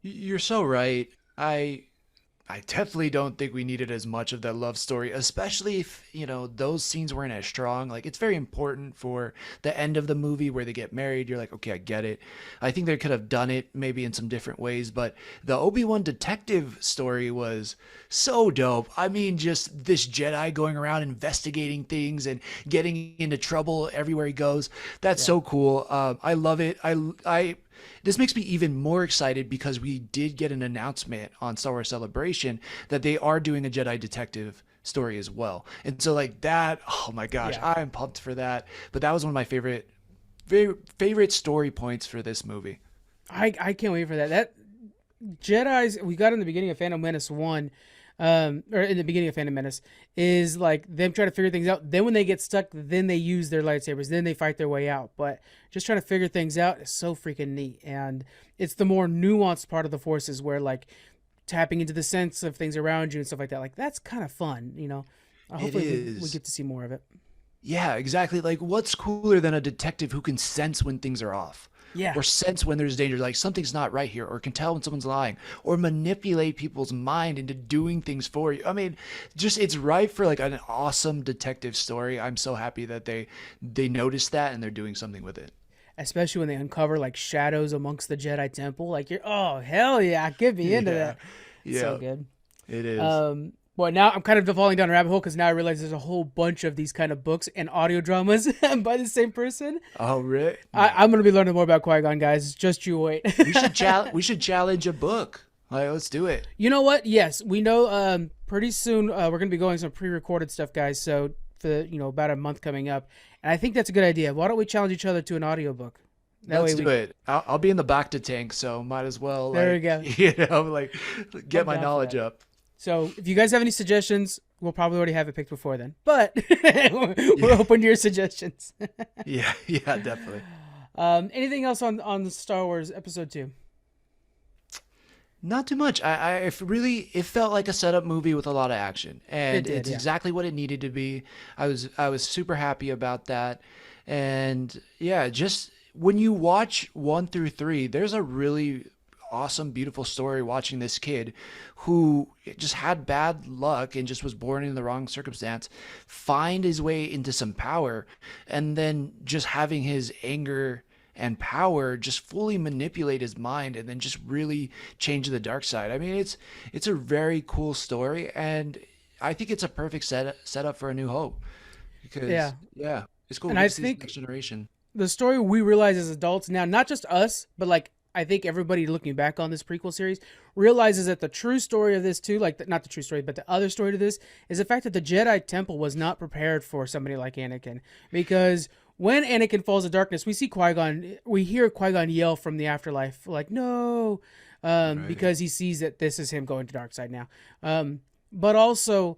You're so right. I definitely don't think we needed as much of that love story, especially if, you know, those scenes weren't as strong. Like, it's very important for the end of the movie where they get married. You're like, okay, I get it. I think they could have done it maybe in some different ways, but the Obi-Wan detective story was so dope. I mean, just this Jedi going around investigating things and getting into trouble everywhere he goes. That's Yeah. so cool. I love it. This makes me even more excited because we did get an announcement on Star Wars Celebration that they are doing a Jedi detective story as well. And so like that, oh my gosh, Yeah. I'm pumped for that. But that was one of my favorite story points for this movie. I can't wait for that. That Jedi's we got in the beginning of Phantom Menace 1, or in the beginning of Phantom Menace, is like them trying to figure things out. Then when they get stuck, then they use their lightsabers. Then they fight their way out. But just trying to figure things out is so freaking neat. And it's the more nuanced part of the Forces where like tapping into the sense of things around you and stuff like that. Like that's kind of fun, you know. It Hopefully we is. get to see more of it. Yeah, exactly. Like, what's cooler than a detective who can sense when things are off? Yeah. Or sense when there's danger, like something's not right here, or can tell when someone's lying, or manipulate people's mind into doing things for you. I mean, just it's ripe for like an awesome detective story. I'm so happy that they noticed that and they're doing something with it. Especially when they uncover like shadows amongst the Jedi Temple. Like you're oh hell yeah, get me into Yeah, that. So yeah, good. it is. Well, now I'm kind of falling down a rabbit hole because now I realize there's a whole bunch of these kind of books and audio dramas by the same person. Oh, really? I'm No. gonna be learning more about Qui Gon, guys. Just you wait. We should challenge a book. Like, let's do it. You know what? Yes, we know. Pretty soon we're gonna be going some pre-recorded stuff, guys. So for about a month coming up, and I think that's a good idea. Why don't we challenge each other to an audiobook? That way Let's do we. it. I'll be in the back to tank, so might as well There we like go. like get I'm my down for knowledge that. up. So if you guys have any suggestions, we'll probably already have it picked before then. But we're Yeah, open to your suggestions. yeah, yeah, definitely. Anything else on Star Wars Episode 2? Not too much. It felt like a setup movie with a lot of action, It and did, it's yeah. exactly what it needed to be. I was super happy about that, and yeah, just when you watch 1 through 3, there's a really awesome, beautiful story watching this kid who just had bad luck and just was born in the wrong circumstance find his way into some power, and then just having his anger and power just fully manipulate his mind and then just really change the dark side. I mean, it's a very cool story, and I think it's a perfect setup for A New Hope because Yeah. it's cool. And We I get to see this think next generation. the story we realize as adults now, not just us, but like I think everybody looking back on this prequel series realizes that the true story of this too, like not the true story, but the other story to this is the fact that the Jedi Temple was not prepared for somebody like Anakin, because when Anakin falls to darkness, we see Qui-Gon, we hear Qui-Gon yell from the afterlife, like no, Right. because he sees that this is him going to dark side now. But also,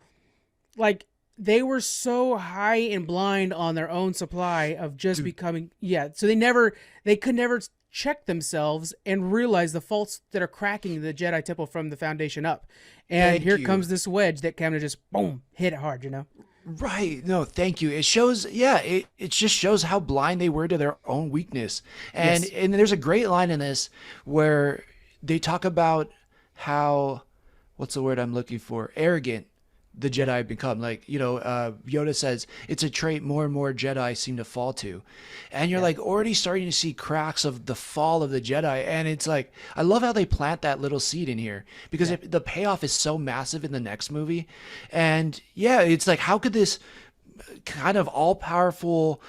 like they were so high and blind on their own supply of just Dude, becoming, yeah, so they could never check themselves and realize the faults that are cracking the Jedi Temple from the foundation up. And thank here you. comes this wedge that kind of just boom hit it hard, you know. Right. No, thank you. It shows, yeah, it just shows how blind they were to their own weakness. And Yes. and there's a great line in this where they talk about how, what's the word I'm looking for? Arrogant the Jedi have become. Like, Yoda says it's a trait more and more Jedi seem to fall to. And you're Yeah. like already starting to see cracks of the fall of the Jedi. And it's like, I love how they plant that little seed in here because Yeah. the payoff is so massive in the next movie. And yeah, it's like, how could this kind of all-powerful,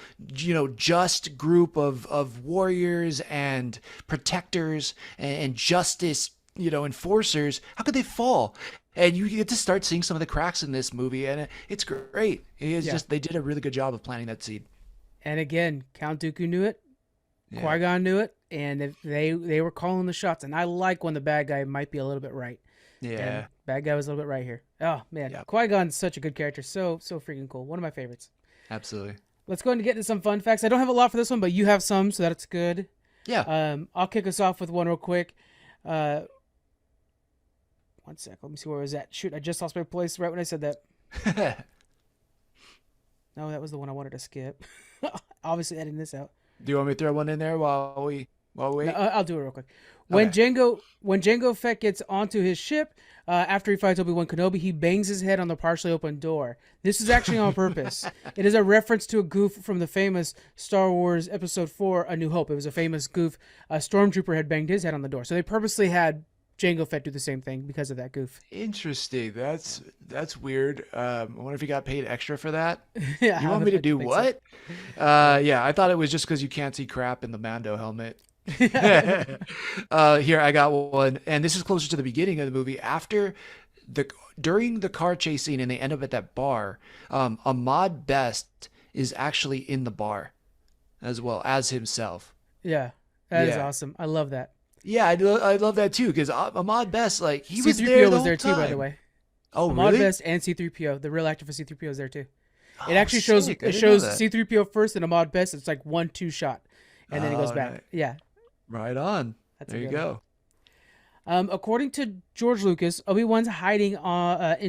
just group of warriors and protectors and justice, enforcers, how could they fall? And you get to start seeing some of the cracks in this movie, and it's great. It's Yeah. just they did a really good job of planting that seed. And again, Count Dooku knew it, Yeah. Qui-Gon knew it, and they were calling the shots. And I like when the bad guy might be a little bit right. And Yeah. bad guy was a little bit right here. Oh man, Yeah. Qui-Gon's such a good character. So freaking cool. One of my favorites. Absolutely. Let's go ahead and get into some fun facts. I don't have a lot for this one, but you have some, so that's good. Yeah. I'll kick us off with one real quick. Uh, One sec. Let me see where I was at. Shoot, I just lost my place right when I said that. No, that was the one I wanted to skip. Obviously, editing this out. Do you want me to throw one in there while we No, wait? I'll do it real quick. When Okay. Jango Fett gets onto his ship, after he fights Obi-Wan Kenobi, he bangs his head on the partially open door. This is actually on purpose. It is a reference to a goof from the famous Star Wars Episode 4, A New Hope. It was a famous goof. A stormtrooper had banged his head on the door. So they purposely had Jango Fett do the same thing because of that goof. Interesting. That's weird. I wonder if you got paid extra for that. Yeah, You I want me to don't do think so. what? Yeah, I thought it was just because you can't see crap in the Mando helmet. Here I got one, and this is closer to the beginning of the movie. During the car chase scene, and they end up at that bar. Ahmad Best is actually in the bar, as well as himself. Yeah, that is Yeah, awesome. I love that. yeah, I love that too because Ahmad Best, like he was there C-3PO the was whole there too, by the time. way. Oh, Ahmad really? Best and C-3PO, the real actor for C-3PO, is there too. It Oh, actually shows sick! I it didn't know shows that. C-3PO first and Ahmad Best. It's like 1-2 shot, and then it goes Oh, back. Yeah, right on. that's a There you good one. go. According to George Lucas, Obi-Wan's hiding in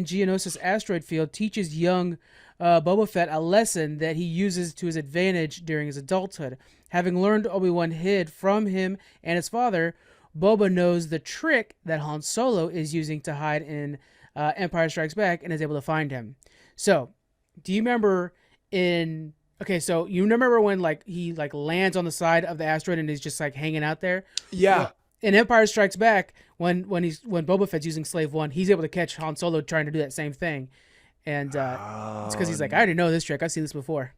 Geonosis asteroid field teaches young Boba Fett a lesson that he uses to his advantage during his adulthood. Having learned Obi-Wan hid from him and his father, Boba knows the trick that Han Solo is using to hide in Empire Strikes Back and is able to find him. So, do you remember in... Okay, so you remember when like he like lands on the side of the asteroid and he's just like hanging out there? Yeah. Well, in Empire Strikes Back, when Boba Fett's using Slave One, he's able to catch Han Solo trying to do that same thing, and it's because Oh, he's like, I already know this trick. I've seen this before.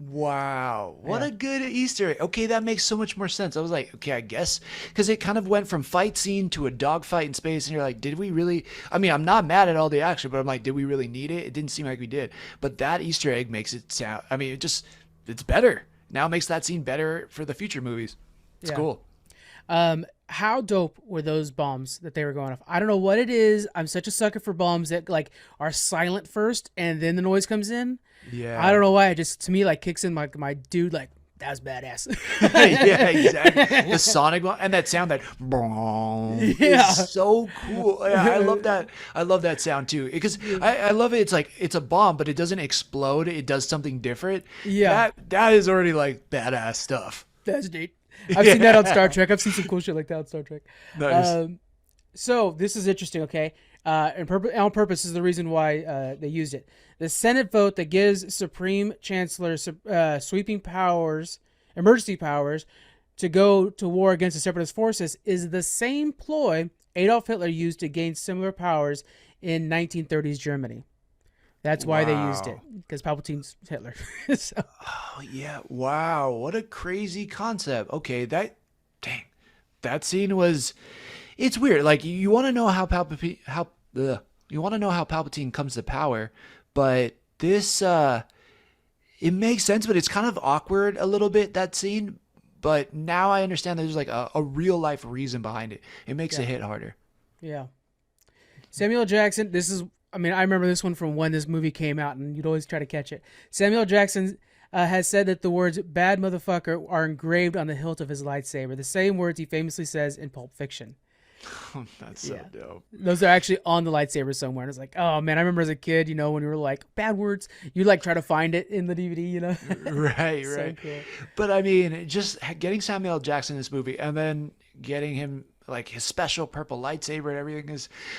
wow. What Yeah, a good Easter egg. Okay, that makes so much more sense. I was like, okay, I guess because it kind of went from fight scene to a dogfight in space, and you're like, did we really? I mean, I'm not mad at all the action, but I'm like, did we really need it? It didn't seem like we did. But that Easter egg makes it sound. I mean, it's better. Now it makes that scene better for the future movies. It's yeah. cool. How dope were those bombs that they were going off? I don't know what it is. I'm such a sucker for bombs that like are silent first and then the noise comes in. I Yeah. don't know why. It just to me like kicks in my dude like that's badass. Yeah, exactly. The sonic one and that sound that Yeah. is so cool. Yeah, I love that. I love that sound too because I love it. It's like it's a bomb, but it doesn't explode. It does something different. Yeah. That is already like badass stuff. That's neat. I've seen that on Star Trek. I've seen some cool shit like that on Star Trek. Nice. So this is interesting, okay? On purpose is the reason why they used it. The Senate vote that gives Supreme Chancellor sweeping powers, emergency powers, to go to war against the separatist forces is the same ploy Adolf Hitler used to gain similar powers in 1930s Germany. That's why they used it, because Palpatine's Hitler. So, Oh yeah. Wow. What a crazy concept. Okay, dang. That scene was it's weird. Like you want to know how you want to know how Palpatine comes to power, but this it makes sense, but it's kind of awkward a little bit, that scene. But now I understand that there's like a real life reason behind it. It makes it hit harder. yeah. Samuel Jackson, I remember this one from when this movie came out, and you'd always try to catch it. Samuel Jackson has said that the words "bad motherfucker" are engraved on the hilt of his lightsaber, the same words he famously says in Pulp Fiction. That's so dope. Those are actually on the lightsaber somewhere. And it's like, oh man, I remember as a kid, when we were like, bad words, you like try to find it in the DVD, Right, So right. cool. But I mean, just getting Samuel Jackson in this movie and then getting him like his special purple lightsaber and everything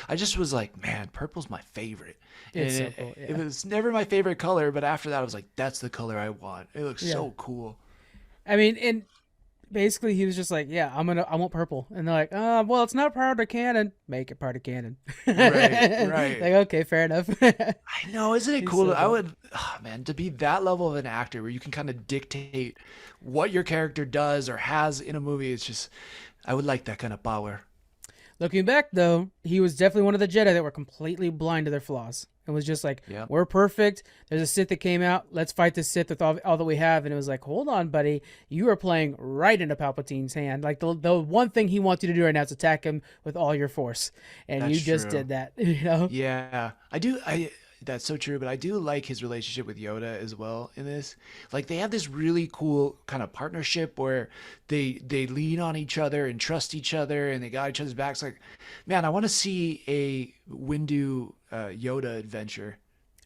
I just was like, man, purple's my favorite. It's And so cool, yeah. it was never my favorite color, but after that I was like, that's the color I want. It looks so cool. And basically he was just like, yeah, I want purple. And they're like, well, it's not part of canon. Make it part of canon. Right, right. Like, okay, fair enough. I know, isn't it cool? so I cool. would, man, to be that level of an actor where you can kind of dictate what your character does or has in a movie. It's just, I would like that kind of power. Looking back, though, he was definitely one of the Jedi that were completely blind to their flaws. It was just like, Yeah. we're perfect. There's a Sith that came out. Let's fight the Sith with all that we have. And it was like, hold on, buddy. You are playing right into Palpatine's hand. Like, the one thing he wants you to do right now is attack him with all your force. And That's you just true. did that, Yeah, that's so true, but I do like his relationship with Yoda as well in this. Like they have this really cool kind of partnership where they lean on each other and trust each other and they got each other's backs. Like, man, I want to see a Windu Yoda adventure.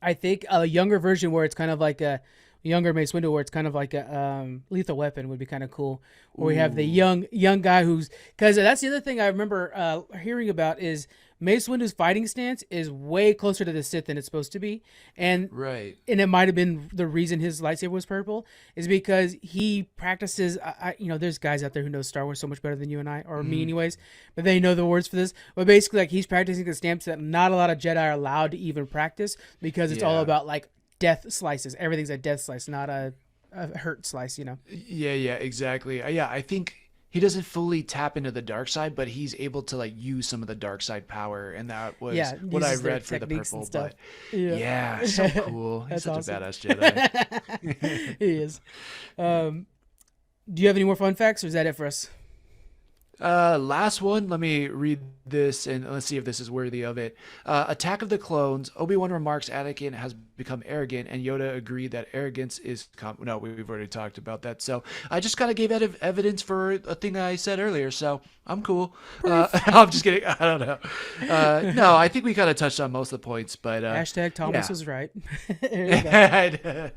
I think a younger version where it's kind of like a younger Mace Windu, where it's kind of like a Lethal Weapon would be kind of cool. Where we have the young guy who's, because that's the other thing I remember hearing about is Mace Windu's fighting stance is way closer to the Sith than it's supposed to be, and Right. it might have been the reason his lightsaber was purple is because he practices. There's guys out there who know Star Wars so much better than you and I, or me anyways, but they know the words for this. But basically, like he's practicing the stamps that not a lot of Jedi are allowed to even practice because it's all Yeah. about like death slices. Everything's a death slice, not a hurt slice. Yeah, exactly. Yeah, I think he doesn't fully tap into the dark side, but he's able to like use some of the dark side power, and that was what I uses their read for the techniques and purple. stuff. But Yeah. yeah, so cool. He's That's such awesome. a badass Jedi. He is. Do you have any more fun facts, or is that it for us? Last one. Let me read this and let's see if this is worthy of it. Attack of the Clones. Obi-Wan remarks Anakin has become arrogant, and Yoda agreed that arrogance is. No, we've already talked about that. So I just kind of gave evidence for a thing I said earlier. So I'm cool. I'm just kidding. I don't know. No, I think we kind of touched on most of the points, but Hashtag Thomas yeah. was right. There you go.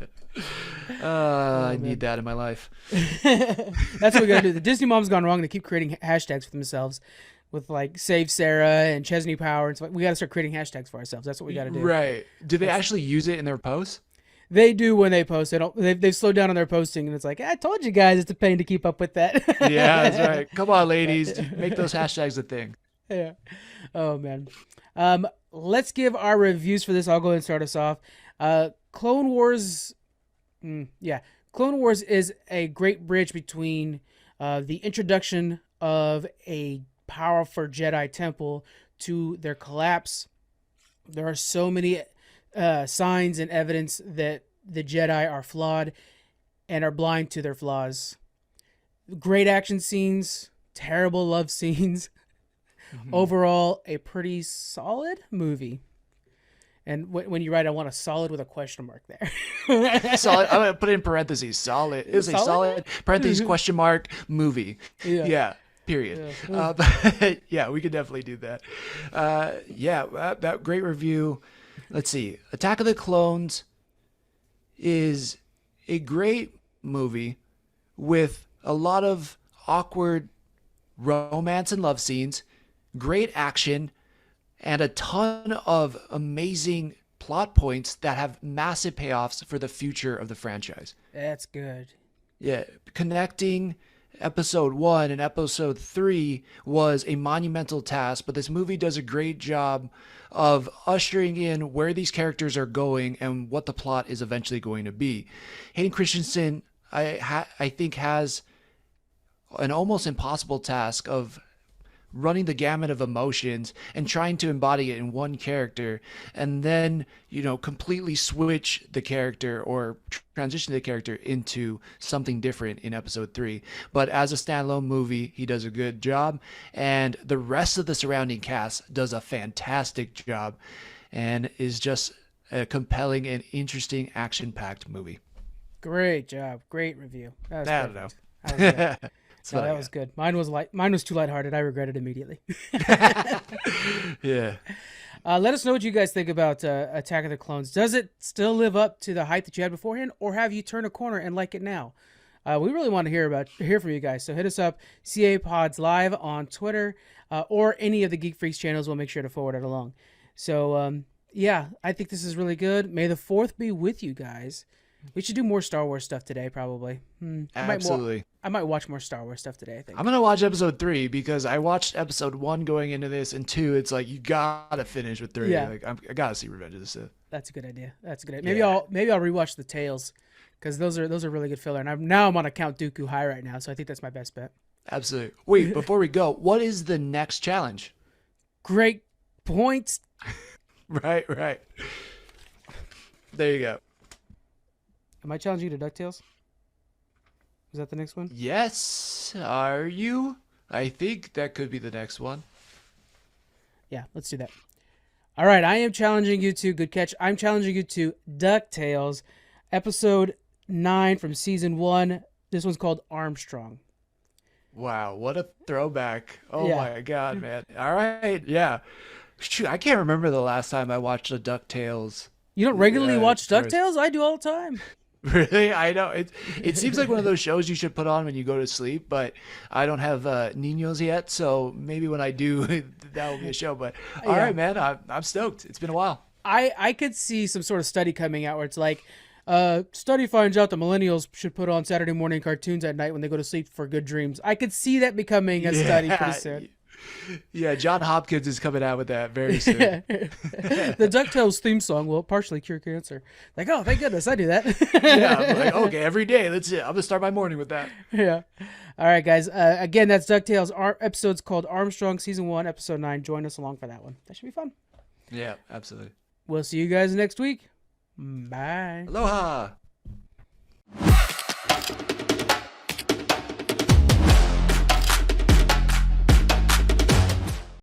I need that in my life. That's what we gotta do. The Disney mom's gone wrong. They keep creating hashtags for themselves with like Save Sarah and Chesney Power. It's like we gotta start creating hashtags for ourselves. That's what we gotta do. Right. Do they actually use it in their posts? They do when they post. They've slowed down on their posting, and it's like I told you guys, it's a pain to keep up with that. Yeah, that's right. Come on, ladies, make those hashtags a thing. Yeah. Oh man. Let's give our reviews for this. I'll go ahead and start us off. Clone Wars. Clone Wars is a great bridge between the introduction of a powerful Jedi temple to their collapse. There are so many signs and evidence that the Jedi are flawed and are blind to their flaws. Great action scenes, terrible love scenes. Overall, a pretty solid movie. And when you write, I want a solid with a question mark there. Solid. I'm gonna put it in parentheses. Solid. It was a solid parentheses question mark movie. Yeah. Period. Yeah. But yeah, we could definitely do that. That great review. Let's see. Attack of the Clones is a great movie with a lot of awkward romance and love scenes, great action, and a ton of amazing plot points that have massive payoffs for the future of the franchise. That's good. Yeah, connecting episode 1 and episode 3 was a monumental task, but this movie does a great job of ushering in where these characters are going and what the plot is eventually going to be. Hayden Christensen, I think, has an almost impossible task of running the gamut of emotions and trying to embody it in one character, and then, completely switch the character or transition the character into something different in episode 3. But as a standalone movie, he does a good job, and the rest of the surrounding cast does a fantastic job, and is just a compelling and interesting action-packed movie. Great job. Great review. That was I don't know. That was good. No, that was good. Mine was too lighthearted. I regret it immediately. Yeah. Let us know what you guys think about Attack of the Clones. Does it still live up to the hype that you had beforehand, or have you turned a corner and like it now? We really want to hear from you guys. So hit us up, CA Pods Live on Twitter, or any of the Geek Freaks channels. We'll make sure to forward it along. So yeah, I think this is really good. May the 4th be with you guys. We should do more Star Wars stuff today, probably. Absolutely. I might watch more Star Wars stuff today, I think. I'm going to watch episode 3 because I watched episode 1 going into this, and 2, it's like, you got to finish with 3. Yeah. Like, I got to see Revenge of the Sith. That's a good idea. Maybe I'll rewatch the Tales, because those are really good filler. And I'm on a Count Dooku high right now, so I think that's my best bet. Absolutely. Wait, before we go, what is the next challenge? Great points. Right. There you go. Am I challenging you to DuckTales? Is that the next one? Yes. Are you? I think that could be the next one. Yeah, let's do that. All right, I am challenging you to, good catch, I'm challenging you to DuckTales, episode 9 from season 1. This one's called Armstrong. Wow, what a throwback. Oh Yeah. my God, man. All right, yeah. Shoot, I can't remember the last time I watched a DuckTales. You don't regularly watch first. DuckTales? I do all the time. Really? I know. It seems like one of those shows you should put on when you go to sleep, but I don't have niños yet, so maybe when I do, that will be a show. But all right, man, I'm stoked. It's been a while. I could see some sort of study coming out where it's like, study finds out that millennials should put on Saturday morning cartoons at night when they go to sleep for good dreams. I could see that becoming a study pretty soon. Yeah, John Hopkins is coming out with that very soon. The DuckTales theme song will partially cure cancer. Like, oh, thank goodness, I do that. Yeah, I'm like, okay, every day. I'm gonna start my morning with that. Yeah. All right, guys. Again, that's DuckTales. Our episode's called Armstrong, season 1, episode 9. Join us along for that one. That should be fun. Yeah, absolutely. We'll see you guys next week. Bye. Aloha.